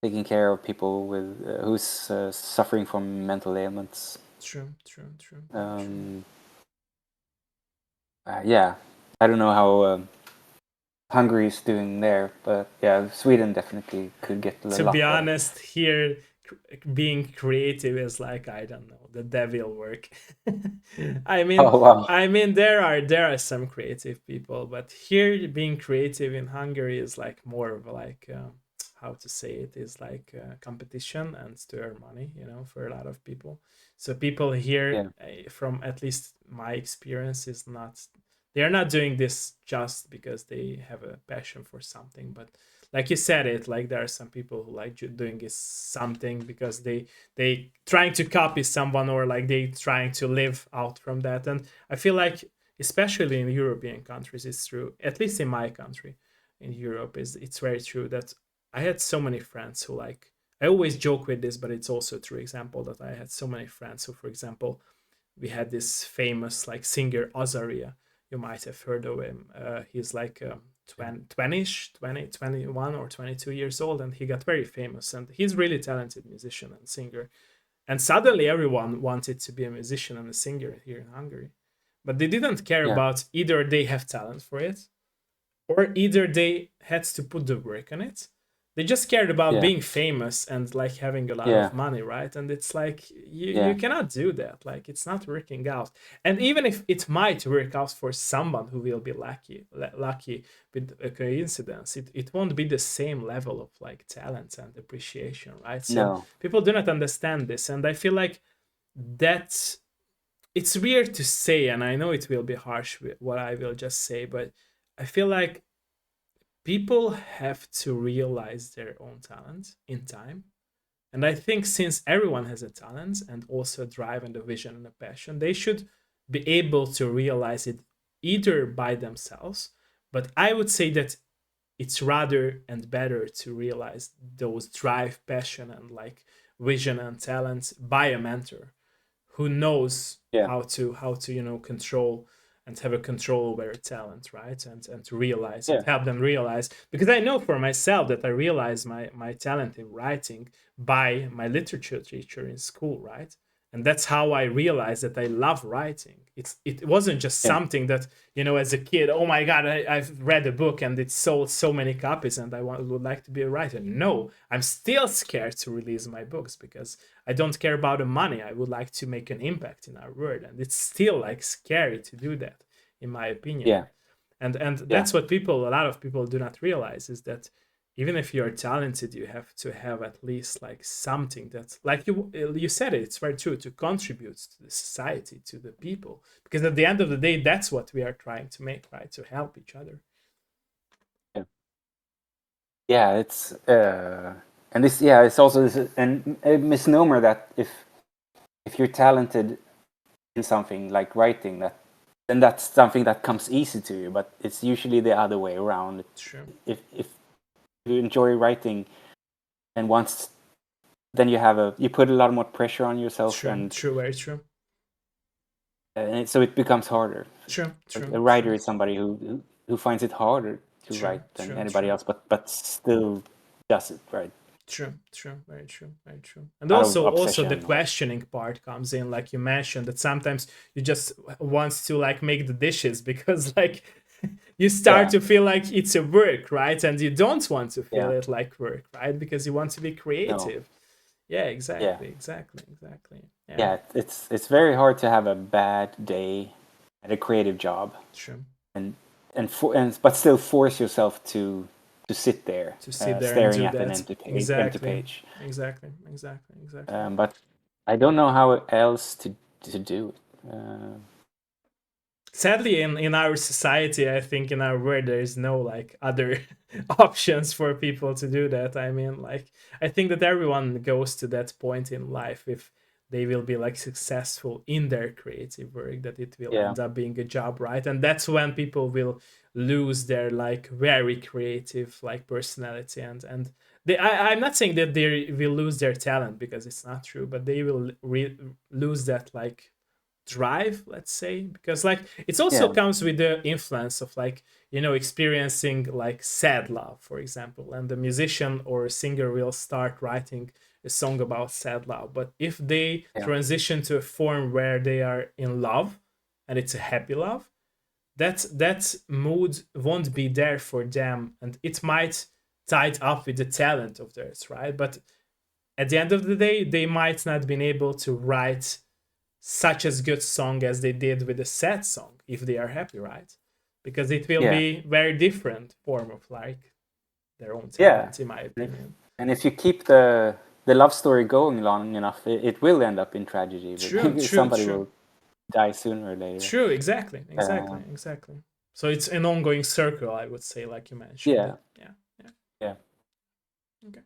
taking care of people with who's suffering from mental ailments. True, true, true, true. Um, yeah, I don't know how Hungary is doing there, but yeah, Sweden definitely could get a To be lot better. honest, here being creative is like, I don't know, the devil work. I mean, Oh wow, there are some creative people, but here being creative in Hungary is like more of like how to say it, is like competition and to earn money, you know, for a lot of people. So people here, yeah, from at least my experience, is not, they are not doing this just because they have a passion for something, but like you said it, like there are some people who like doing this something because they trying to copy someone, or like they trying to live out from that. And I feel like especially in European countries, it's true, at least in my country, in Europe, is it's very true that I had so many friends who like, I always joke with this, but it's also a true example, that I had so many friends who, for example, we had this famous like singer Azaria. You might have heard of him. He's like 20ish, 20, 21 or 22 years old, and he got very famous. And he's really talented musician and singer. And suddenly everyone wanted to be a musician and a singer here in Hungary. But they didn't care yeah, about either they have talent for it, or either they had to put the work on it. They just cared about yeah, being famous and like having a lot yeah, of money, right? And it's like you yeah. cannot do that. Like it's not working out. And even if it might work out for someone who will be lucky with a coincidence, it won't be the same level of like talent and appreciation, right? So No, people do not understand this, and I feel like that it's weird to say, and I know it will be harsh with what I will just say, but I feel like people have to realize their own talent in time. And I think since everyone has a talent and also a drive and a vision and a passion, they should be able to realize it either by themselves. But I would say that it's rather and better to realize those drive, passion, and like vision and talents by a mentor who knows yeah, how to control and have a control over their talent, right? And to realize it, yeah, help them realize, because I know for myself that I realized my talent in writing by my literature teacher in school, right? And that's how I realized that I love writing. It wasn't just yeah, something that, as a kid, oh my god, I've read a book and it sold so many copies and would like to be a writer. No, I'm still scared to release my books because I don't care about the money. I would like to make an impact in our world, and it's still like scary to do that, in my opinion. yeah, And yeah, that's what a lot of people do not realize, is that even if you're talented, you have to have at least like something that, like you said it, it's very true, to contribute to the society, to the people, because at the end of the day, that's what we are trying to make, right? To help each other. yeah. Yeah, it's and this yeah, it's also a misnomer that if you're talented in something like writing, that then that's something that comes easy to you, but it's usually the other way around. True. If you enjoy writing and once then you put a lot more pressure on yourself True. and True. Very true. so it becomes harder. True. True. A writer True. is somebody who finds it harder to True. write than True. anybody True. else, but still does it right True, true, very true, very true. And out of also the obsession. Or, questioning part comes in, like you mentioned, that sometimes you just want to like make the dishes because like you start yeah, to feel like it's a work, right? And you don't want to feel yeah, it like work, right? Because you want to be no, creative. Yeah, yeah, exactly, exactly, exactly. Yeah, yeah. It's very hard to have a bad day at a creative job true. and but still force yourself to to sit there, to sit there and staring do at an that. empty Exactly. page. Exactly. But I don't know how else to do it. Sadly, in our society, I think in our world there is no like other options for people to do that. I mean, like I think that everyone goes to that point in life if they will be like successful in their creative work, that it will Yeah, end up being a job, right? And that's when people will lose their like very creative like personality, and I'm not saying that they will lose their talent, because it's not true, but they will lose that like drive, let's say, because like it's also yeah, comes with the influence of like, you know, experiencing like sad love, for example, and the musician or singer will start writing a song about sad love, but if they yeah, transition to a form where they are in love and it's a happy love, that mood won't be there for them, and it might tied up with the talent of theirs, right? But at the end of the day, they might not been able to write such as good song as they did with a sad song if they are happy, right? Because it will yeah, be very different form of like their own yeah. talent, in my And if, opinion. and if you keep the love story going long enough, it will end up in tragedy. True, But true, somebody true, will die sooner or later. true. Exactly, Uh, exactly, exactly. So it's an ongoing circle, I would say, like you mentioned. yeah, That, yeah, yeah. yeah, Okay.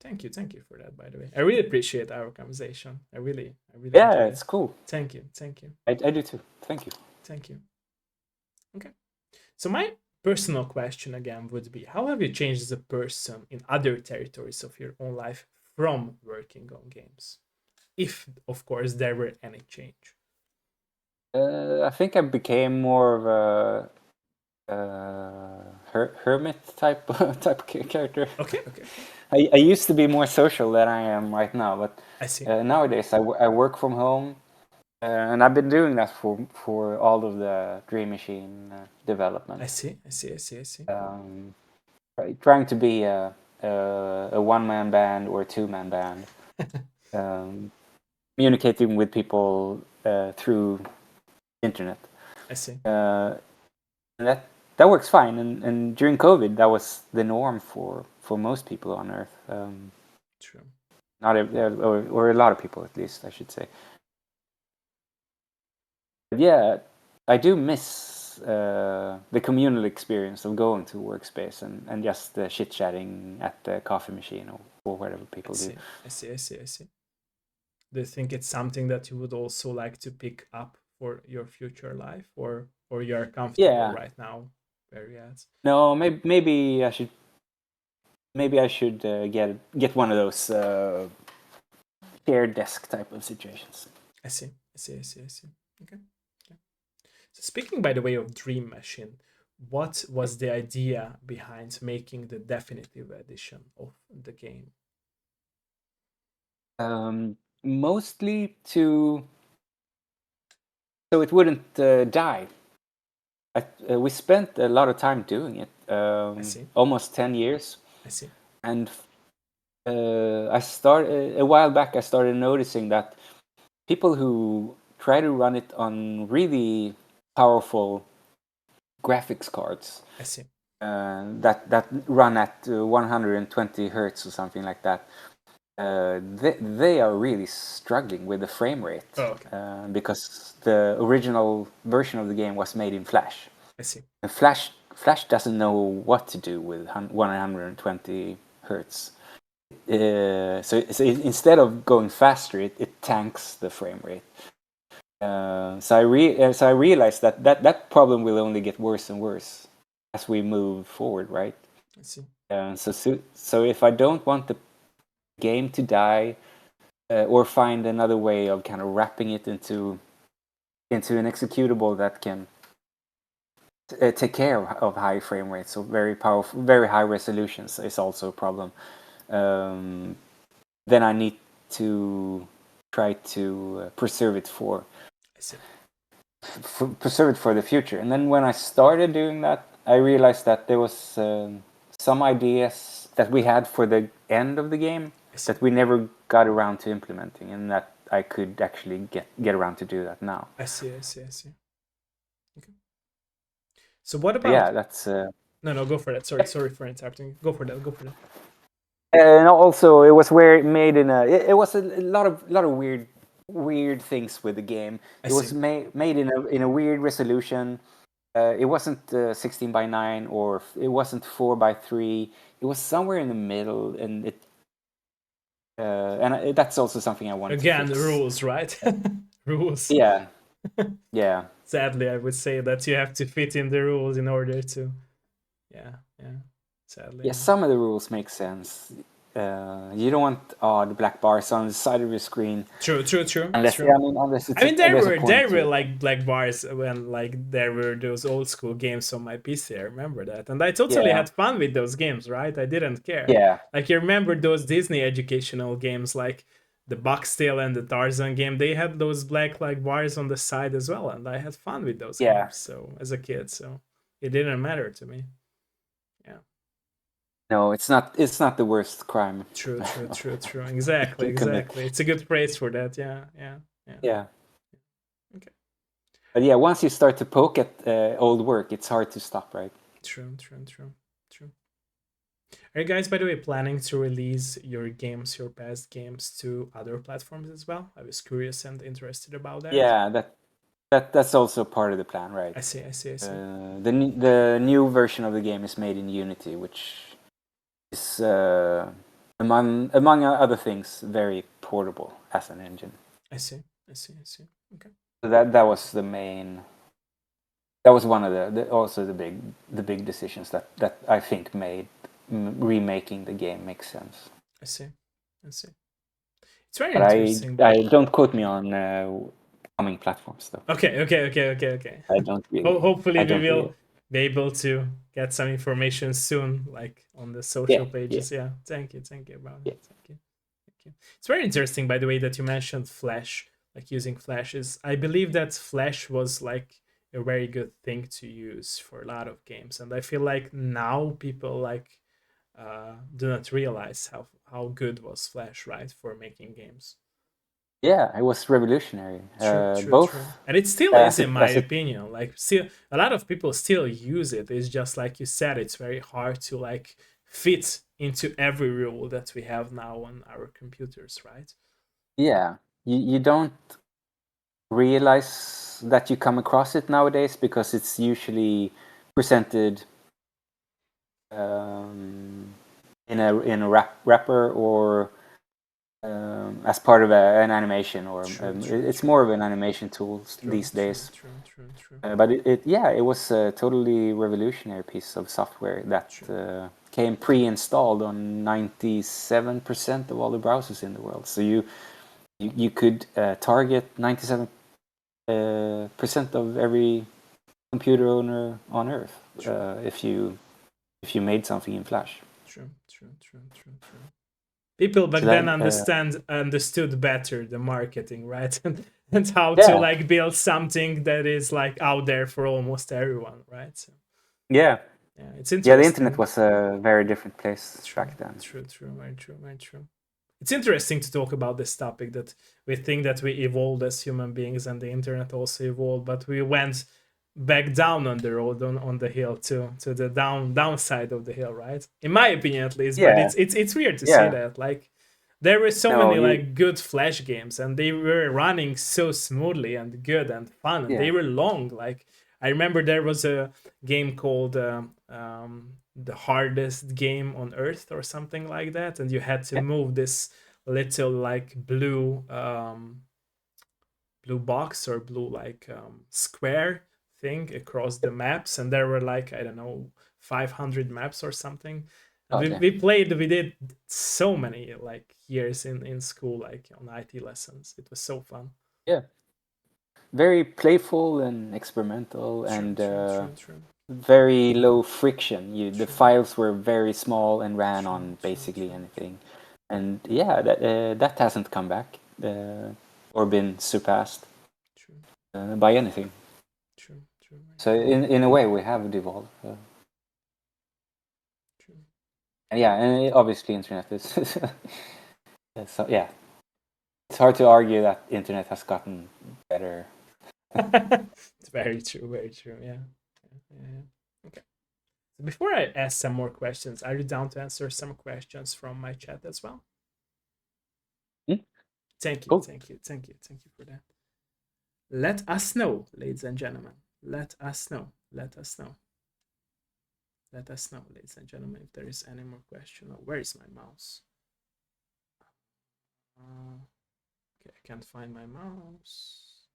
Thank you for that. By the way, I really appreciate our conversation. I really yeah. enjoy it. It's cool. Thank you, I do too. Thank you. thank you. Okay. So my personal question again would be: how have you changed as a person in other territories of your own life from working on games? If, of course, there were any change. I think I became more of a hermit type character. Okay, okay, okay. I used to be more social than I am right now, but I see. nowadays I work from home, and I've been doing that for all of the Dream Machine development. I see. I see. I see. I see. Um, trying to be a one-man band or a two-man band, um, communicating with people through internet. I see. And that works fine. And during COVID, that was the norm for most people on Earth. True. Not or a lot of people, at least, I should say. But yeah, I do miss the communal experience of going to a workspace and just chit chatting at the coffee machine or whatever I people do. see. I see. I see. I see. Do you think it's something that you would also like to pick up for your future life, or you're comfortable Yeah. right now where you're at? No, maybe I should get one of those shared desk type of situations. I see. I see. I see. I see. Okay. Okay. So speaking, by the way, of Dream Machine, what was the idea behind making the definitive edition of the game? Mostly so it wouldn't die. We spent a lot of time doing it, I see. almost 10 years. I see. And I started a while back. I started noticing that people who try to run it on really powerful graphics cards I see. that run at 120 hertz or something like that, they are really struggling with the frame rate Oh, okay. because the original version of the game was made in Flash. I see. And Flash doesn't know what to do with 120 hertz. So instead of going faster, it tanks the frame rate. So I realized that problem will only get worse and worse as we move forward, right? I see. So if I don't want the game to die, or find another way of kind of wrapping it into an executable that can take care of high frame rates, so very powerful, very high resolutions is also a problem. Then I need to try to preserve it I see. for the future. And then when I started doing that, I realized that there was some ideas that we had for the end of the game that we never got around to implementing, and that I could actually get around to do that now. I see. I see. I see. Okay. So what Yeah, about that's No, go for that. Sorry for interrupting. Go for that. And also, it was made in a. It was a lot of weird things with the game. It was made in a weird resolution. It wasn't 16:9 or it wasn't 4:3. It was somewhere in the middle, and that's also something I wanted Again, to fix. rules, right? Rules. Yeah. Yeah. Sadly, I would say that you have to fit in the rules in order to. Yeah. Sadly. Yeah, some of the rules make sense. You don't want the black bars on the side of your screen. True. Unless true. unless it's there were like black bars when like there were those old school games on my PC. I remember that, and I totally had fun with those games. Right, I didn't care. Yeah. Like you remember those Disney educational games like the Box Tale and the Tarzan game. They had those black like bars on the side as well, and I had fun with those games. So as a kid, so it didn't matter to me. Yeah. No, it's not the worst crime. True. Exactly. It's a good phrase for that. Yeah. Okay. But yeah, once you start to poke at old work, it's hard to stop, right? True. Are you guys, by the way, planning to release your past games, to other platforms as well? I was curious and interested about that. Yeah, that's also part of the plan, right? I see. The new version of the game is made in Unity, which is among other things very portable as an engine. I see. Okay. So that was the main. That was one of the big decisions that I think made remaking the game make sense. I see. It's very interesting. I don't quote me on coming platforms though. Okay. I don't really. Hopefully we will be able to get some information soon, like on the social pages. Yeah. Thank you about it. Thank you. It's very interesting, by the way, that you mentioned Flash, like using Flash. I believe that Flash was like a very good thing to use for a lot of games, and I feel like now people like do not realize how good was Flash, right, for making games. Yeah, it was revolutionary. True. And it still is, in my opinion. Like, still, a lot of people still use it. It's just like you said, it's very hard to like fit into every rule that we have now on our computers, right? Yeah, you don't realize that you come across it nowadays because it's usually presented in a wrapper or as part of an animation, or it's more of an animation tool these days. True. But it was a totally revolutionary piece of software that came pre-installed on 97% of all the browsers in the world. So you could target 97% of every computer owner on Earth if you made something in Flash. True. People back then understood better the marketing, right? and how to like build something that is like out there for almost everyone, right? So, yeah, it's interesting. Yeah, the internet was a very different place back then. True. Very true. It's interesting to talk about this topic, that we think that we evolved as human beings and the internet also evolved, but we went back down on the road, on the hill to the downside of the hill, right? In my opinion, at least. Yeah. But it's weird to see that. Like, there were so many like good Flash games, and they were running so smoothly and good and fun, and they were long. Like, I remember there was a game called the hardest game on Earth or something like that, and you had to move this little like blue box or blue like square thing across the maps, and there were like, I don't know, 500 maps or something. And we did so many like years in school, like on IT lessons. It was so fun. Yeah, very playful and experimental, and true. very low friction. The files were very small and ran on basically anything, and that hasn't come back or been surpassed by anything. True. So in a way, we have evolved. And obviously, internet is. So it's hard to argue that internet has gotten better. It's very true. Yeah. Okay. Before I ask some more questions, are you down to answer some questions from my chat as well? Thank you, Cool. thank you for that. Let us know, ladies and gentlemen. Let us know, ladies and gentlemen, if there is any more question. Oh, where is my mouse? Okay, I can't find my mouse.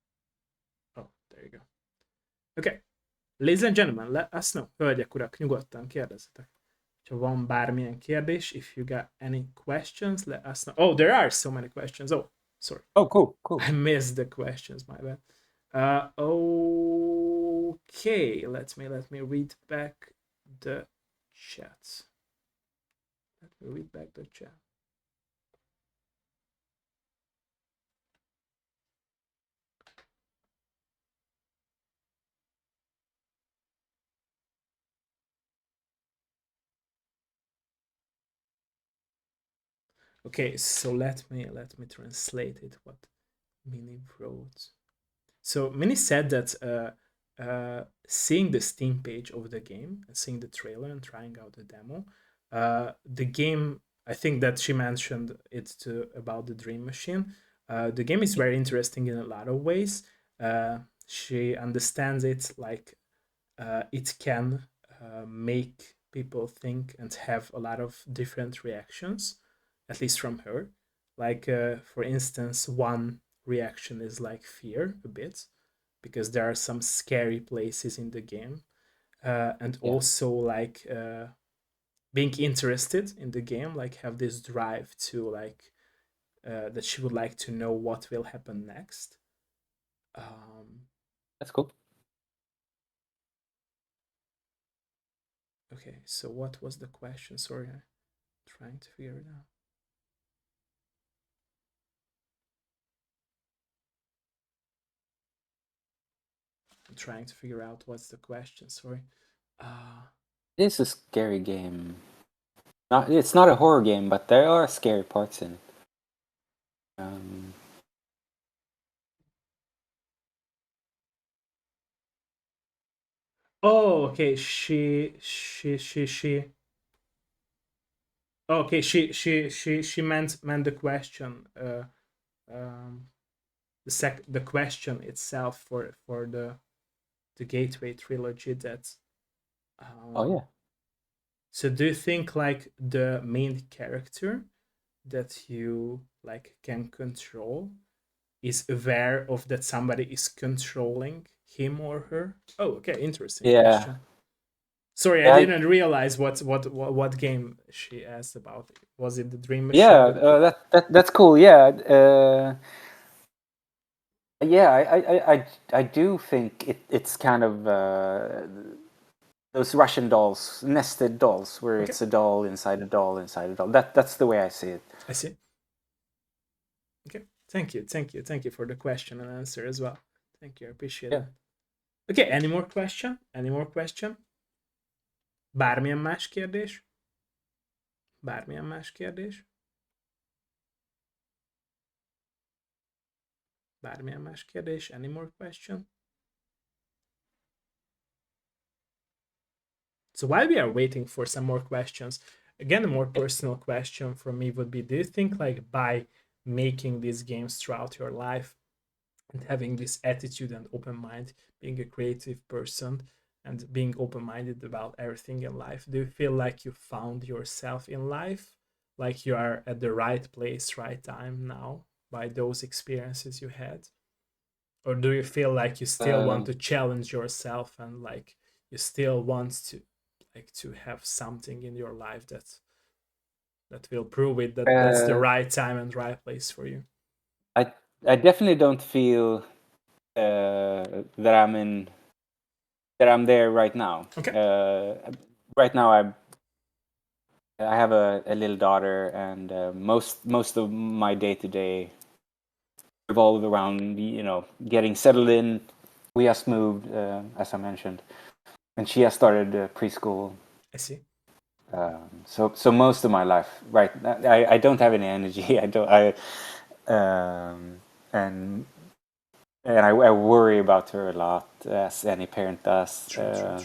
Oh, there you go. Okay, ladies and gentlemen, let us know. Hölgyek, urak, nyugodtan kérdezzetek. Ha van bármilyen kérdés, if you got any questions, let us know. Oh, there are so many questions. Oh, sorry. Oh, cool. I missed the questions, my bad. Okay, let me read back the chat. Okay, so let me translate it. What Minnie wrote. So Minnie said that seeing the Steam page of the game, seeing the trailer and trying out the demo, the game. I think that she mentioned it about the Dream Machine. The game is very interesting in a lot of ways. She understands it like it can make people think and have a lot of different reactions, at least from her. Like, for instance, one reaction is like fear a bit, because there are some scary places in the game. And also like being interested in the game, like have this drive to like that she would like to know what will happen next. That's cool. Okay, so what was the question? Sorry, I'm trying to figure it out. I'm trying to figure out what's the question. Sorry. It is a scary game. It's not a horror game, but there are scary parts in it. Oh, okay. Okay, she meant the question. The question itself for the Gateway trilogy. That. Oh yeah. So do you think like the main character that you like can control is aware of that somebody is controlling him or her? Oh, okay, interesting question. Sorry, I didn't realize what game she asked about. Was it the Dream Machine? Yeah, that's cool. Yeah, I do think it's kind of those Russian dolls, nested dolls, where it's a doll inside a doll inside a doll. That's the way I see it. I see. Okay, thank you for the question and answer as well. Thank you, I appreciate it. Okay, any more question? Bármilyen más kérdés? Any more question? So while we are waiting for some more questions, again, a more personal question from me would be, do you think like by making these games throughout your life and having this attitude and open mind, being a creative person and being open-minded about everything in life, do you feel like you found yourself in life, like you are at the right place, right time now by those experiences you had? Or do you feel like you still want to challenge yourself and like you still want to have something in your life that will prove it that that's the right time and right place for you? I definitely don't feel that I'm there right now. Okay. Right now I have a little daughter, and most of my day-to-day revolve around getting settled in. We just moved, as I mentioned, and she has started preschool. I see. So most of my life, right? I don't have any energy. And I worry about her a lot, as any parent does. True.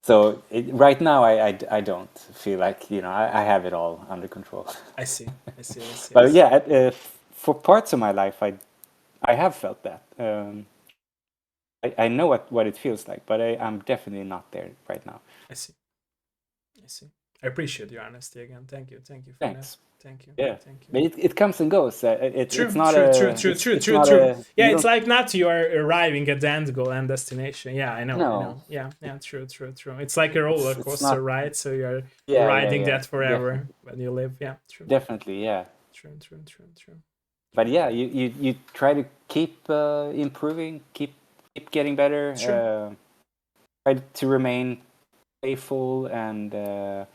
So right now, I don't feel like I have it all under control. I see. But yeah, for parts of my life, I have felt that. I know what it feels like, but I'm definitely not there right now. I see. I appreciate your honesty again. Thank you for that. Thanks. Thank you. Yeah, but it comes and goes. It's not True. a Yeah, you it's don't like not you are arriving at the end goal and destination. Yeah, I know. no. Yeah. True. It's like a roller It's coaster, not. right? So you're Yeah, riding yeah. that forever when you live. Yeah, true. Definitely, yeah. True. But yeah, you try to keep improving, keep getting better. Sure. Try to remain playful and uh,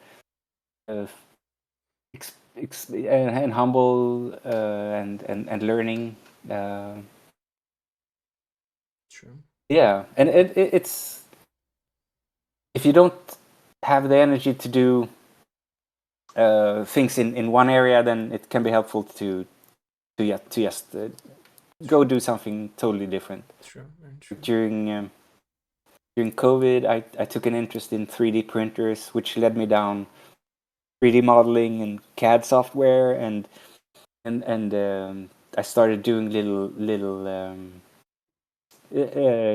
and humble and learning. True. Yeah, and it's if you don't have the energy to do things in one area, then it can be helpful to just go do something totally different. True. Very true. During COVID, I took an interest in 3D printers, which led me down 3D modeling and CAD software, and I started doing little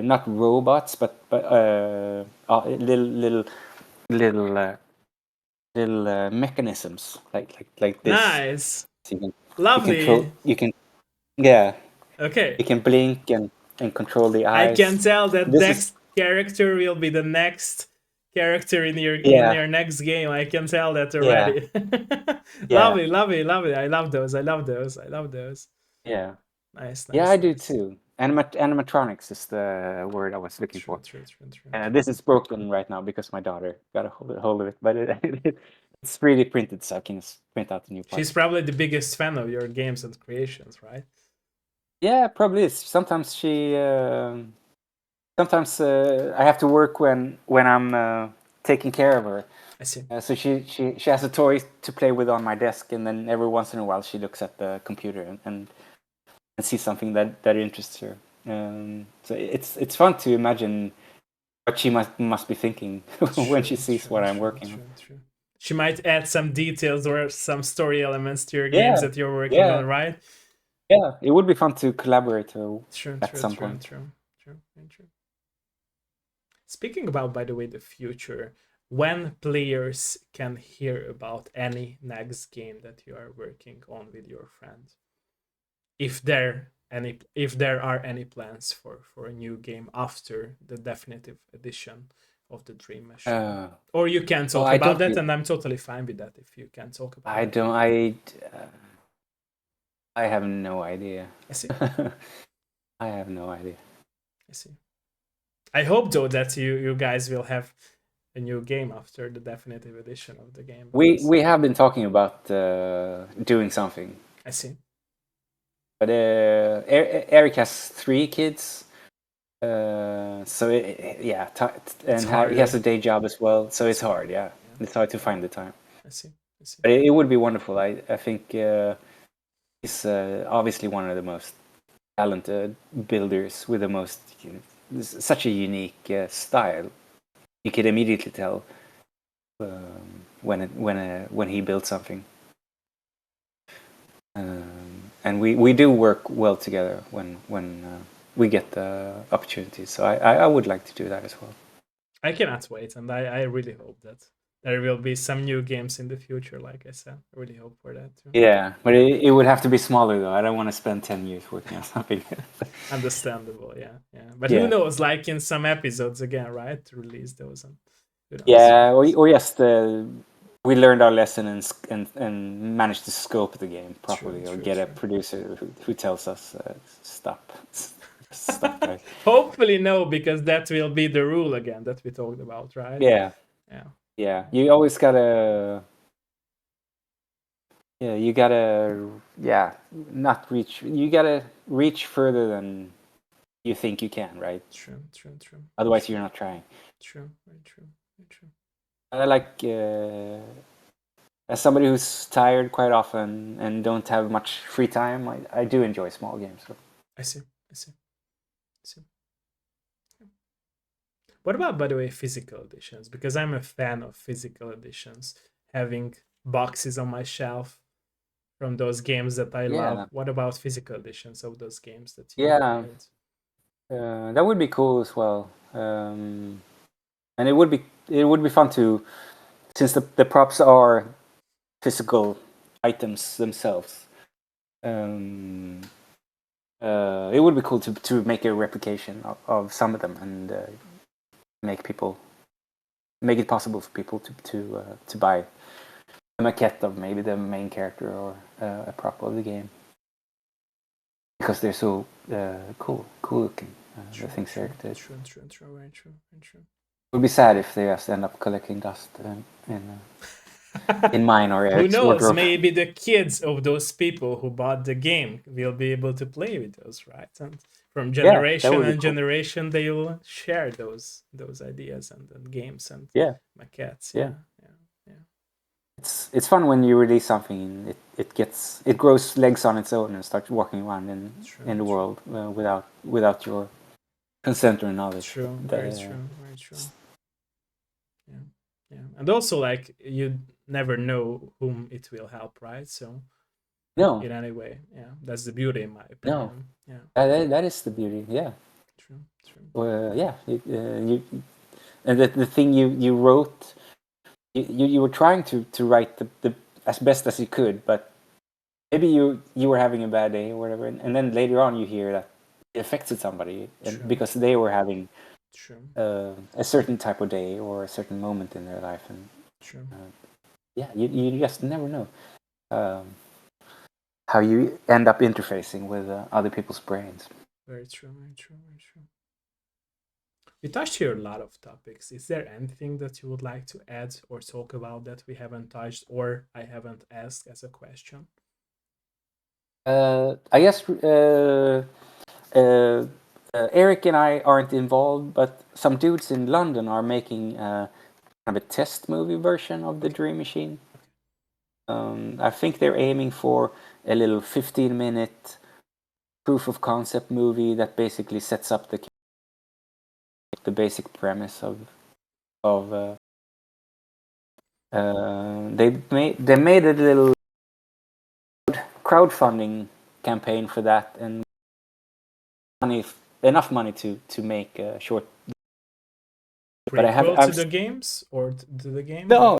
not robots, but little mechanisms like this. Nice. So Lovely. you can yeah Okay. you can blink and control the I can eyes. tell that This is next character will be the next character in yeah your next game. I can tell that yeah already. yeah Lovely. I love those. yeah Nice. yeah I do too. Animatronics is the word I was looking for. True. This is broken right now because my daughter got a hold of it, but it's 3D printed, so I can print out the new She's parts. probably the biggest fan of your games and creations, right? Yeah, probably is. Sometimes sometimes I have to work when I'm taking care of her. I see. So she has a toy to play with on my desk, and then every once in a while she looks at the computer and sees something that interests her. So it's fun to imagine what she must be thinking when she sees what I'm working on. True. She might add some details or some story elements to your games Yeah, that you're working yeah, on, right? yeah. It would be fun to collaborate True. at some point. True. Speaking about, by the way, the future, when players can hear about any next game that you are working on with your friends, if there are any plans for a new game after the definitive edition of the Dream Machine, or you can talk I about don't. that, and I'm totally fine with that if you can talk about I it. don't. I have no idea. I see. I have no idea. I see. I hope though that you guys will have a new game after the definitive edition of the game. We have been talking about doing something. I see. But Eric has 3 kids, so yeah, he has a day job as well, so it's hard. Yeah, it's hard to find the time. I see. But it would be wonderful. I think he's obviously one of the most talented builders with the most such a unique style. You could immediately tell when he built something. And we do work well together when we get the opportunities. So I would like to do that as well. I cannot wait, and I really hope that there will be some new games in the future. Like I said, I really hope for that too. Yeah, but it would have to be smaller though. I don't want to spend 10 years working on something. Understandable, yeah. But who knows? Like in some episodes again, right? To release those. Yeah, or just we learned our lesson and managed to scope the game properly, or get a producer who tells us stop. Stop. Right? Hopefully no, because that will be the rule again that we talked about, right? Yeah. You always gotta. Yeah, you gotta. Yeah, not reach. You gotta reach further than you think you can, right? True. Otherwise, you're not trying. True. Very true. I like as somebody who's tired quite often and don't have much free time. I do enjoy small games. So. I see. What about, by the way, physical editions? Because I'm a fan of physical editions, having boxes on my shelf from those games that I love. What about physical editions of those games that you played? That would be cool as well. And it would be fun to, since the props are physical items themselves. It would be cool to make a replication of some of them and make it possible for people to buy a maquette of maybe the main character or a prop of the game, because they're so cool looking. The things they're did. True, very true. It would be sad if they just end up collecting dust in mine or who knows? wardrobe. Maybe the kids of those people who bought the game will be able to play with those, right? And from generation and generation, they will share those ideas and games and maquettes. Yeah. It's fun when you release something, it grows legs on its own and starts walking around in the world without your consent or knowledge. True, very true. Yeah. And also, like, you never know whom it will help, right? So in any way, that's the beauty, in my opinion. That is the beauty. True. And the thing you wrote, you were trying to write the as best as you could, but maybe you were having a bad day or whatever, and then later on you hear that it affected somebody because they were having a certain type of day or a certain moment in their life, and you just never know how you end up interfacing with other people's brains. Very true. We touched here a lot of topics. Is there anything that you would like to add or talk about that we haven't touched or I haven't asked as a question? I guess Eric and I aren't involved, but some dudes in London are making kind of a test movie version of the Dream Machine. I think they're aiming for a little 15-minute proof of concept movie that basically sets up the basic premise of they made a little crowdfunding campaign for that, and enough money to make a short. But to the games or to the game? No,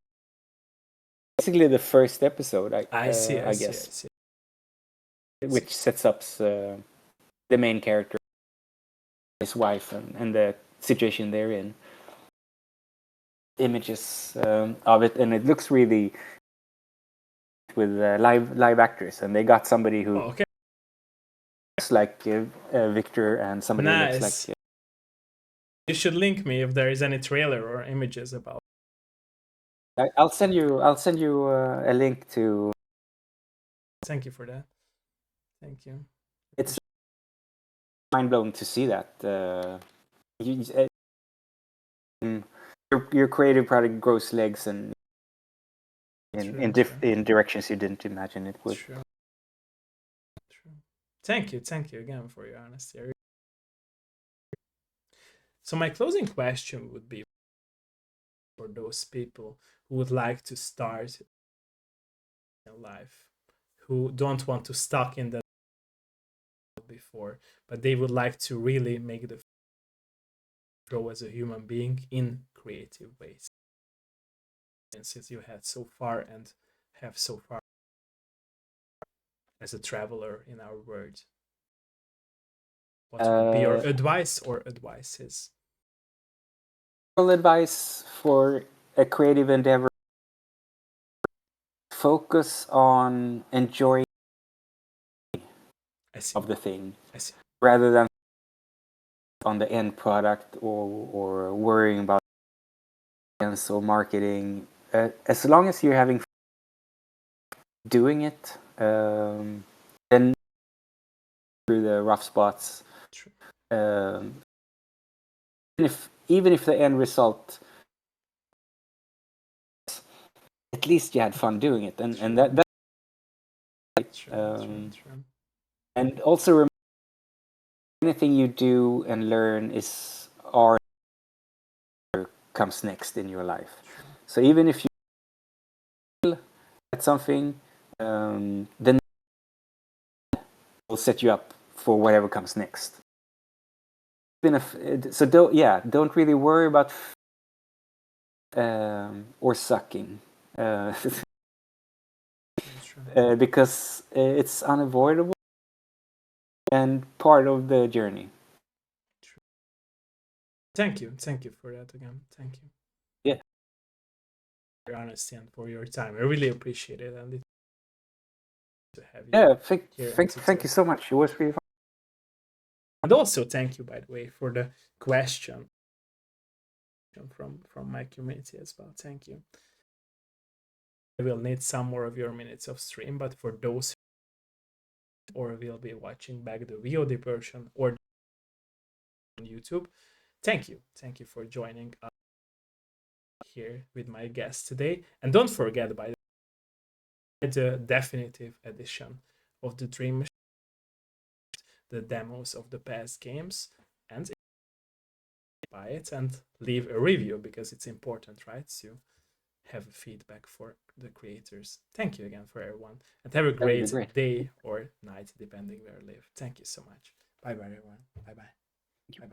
basically the first episode. I guess. Which sets up the main character, his wife, and the situation they're in. Images of it, and it looks really with live actors, and they got somebody who looks like Victor, and somebody who looks like. You should link me if there is any trailer or images about. I'll send you a link to. Thank you for that. Thank you. It's mind blowing to see that. Your creative product grows legs and in directions you didn't imagine it would. True. Thank you again for your honesty. So my closing question would be for those people who would like to start in life, who don't want to stuck in that before, but they would like to really make the grow as a human being in creative ways. And since you had so far and have so far as a traveler in our world, what would be your advice or advices? Advice for a creative endeavor: focus on enjoying of the thing rather than on the end product or worrying about or marketing. As long as you're having fun doing it, then through the rough spots. Even if the end result, at least you had fun doing it, and that's and also remember, anything you do and learn is art. comes next in your life. So even if you fail at something, then will set you up for whatever comes next. Even if, so don't really worry about or sucking. Because it's unavoidable and part of the journey. Thank you for that again. Thank you. Yeah. For your honesty and for your time. I really appreciate it, and to have you. Yeah, here thank you so much. It was really fun. And also thank you, by the way, for the question from my community as well. Thank you. I will need some more of your minutes of stream, but for those or will be watching back the VOD version or on YouTube, thank you for joining us here with my guest today. And don't forget, by the definitive edition of the Dream Machine, the demos of the past games, and buy it and leave a review, because it's important, right, to have feedback for the creators. Thank you again for everyone, and have a great day or night, depending where you live. Thank you so much. Bye bye, everyone. Bye bye. Bye bye.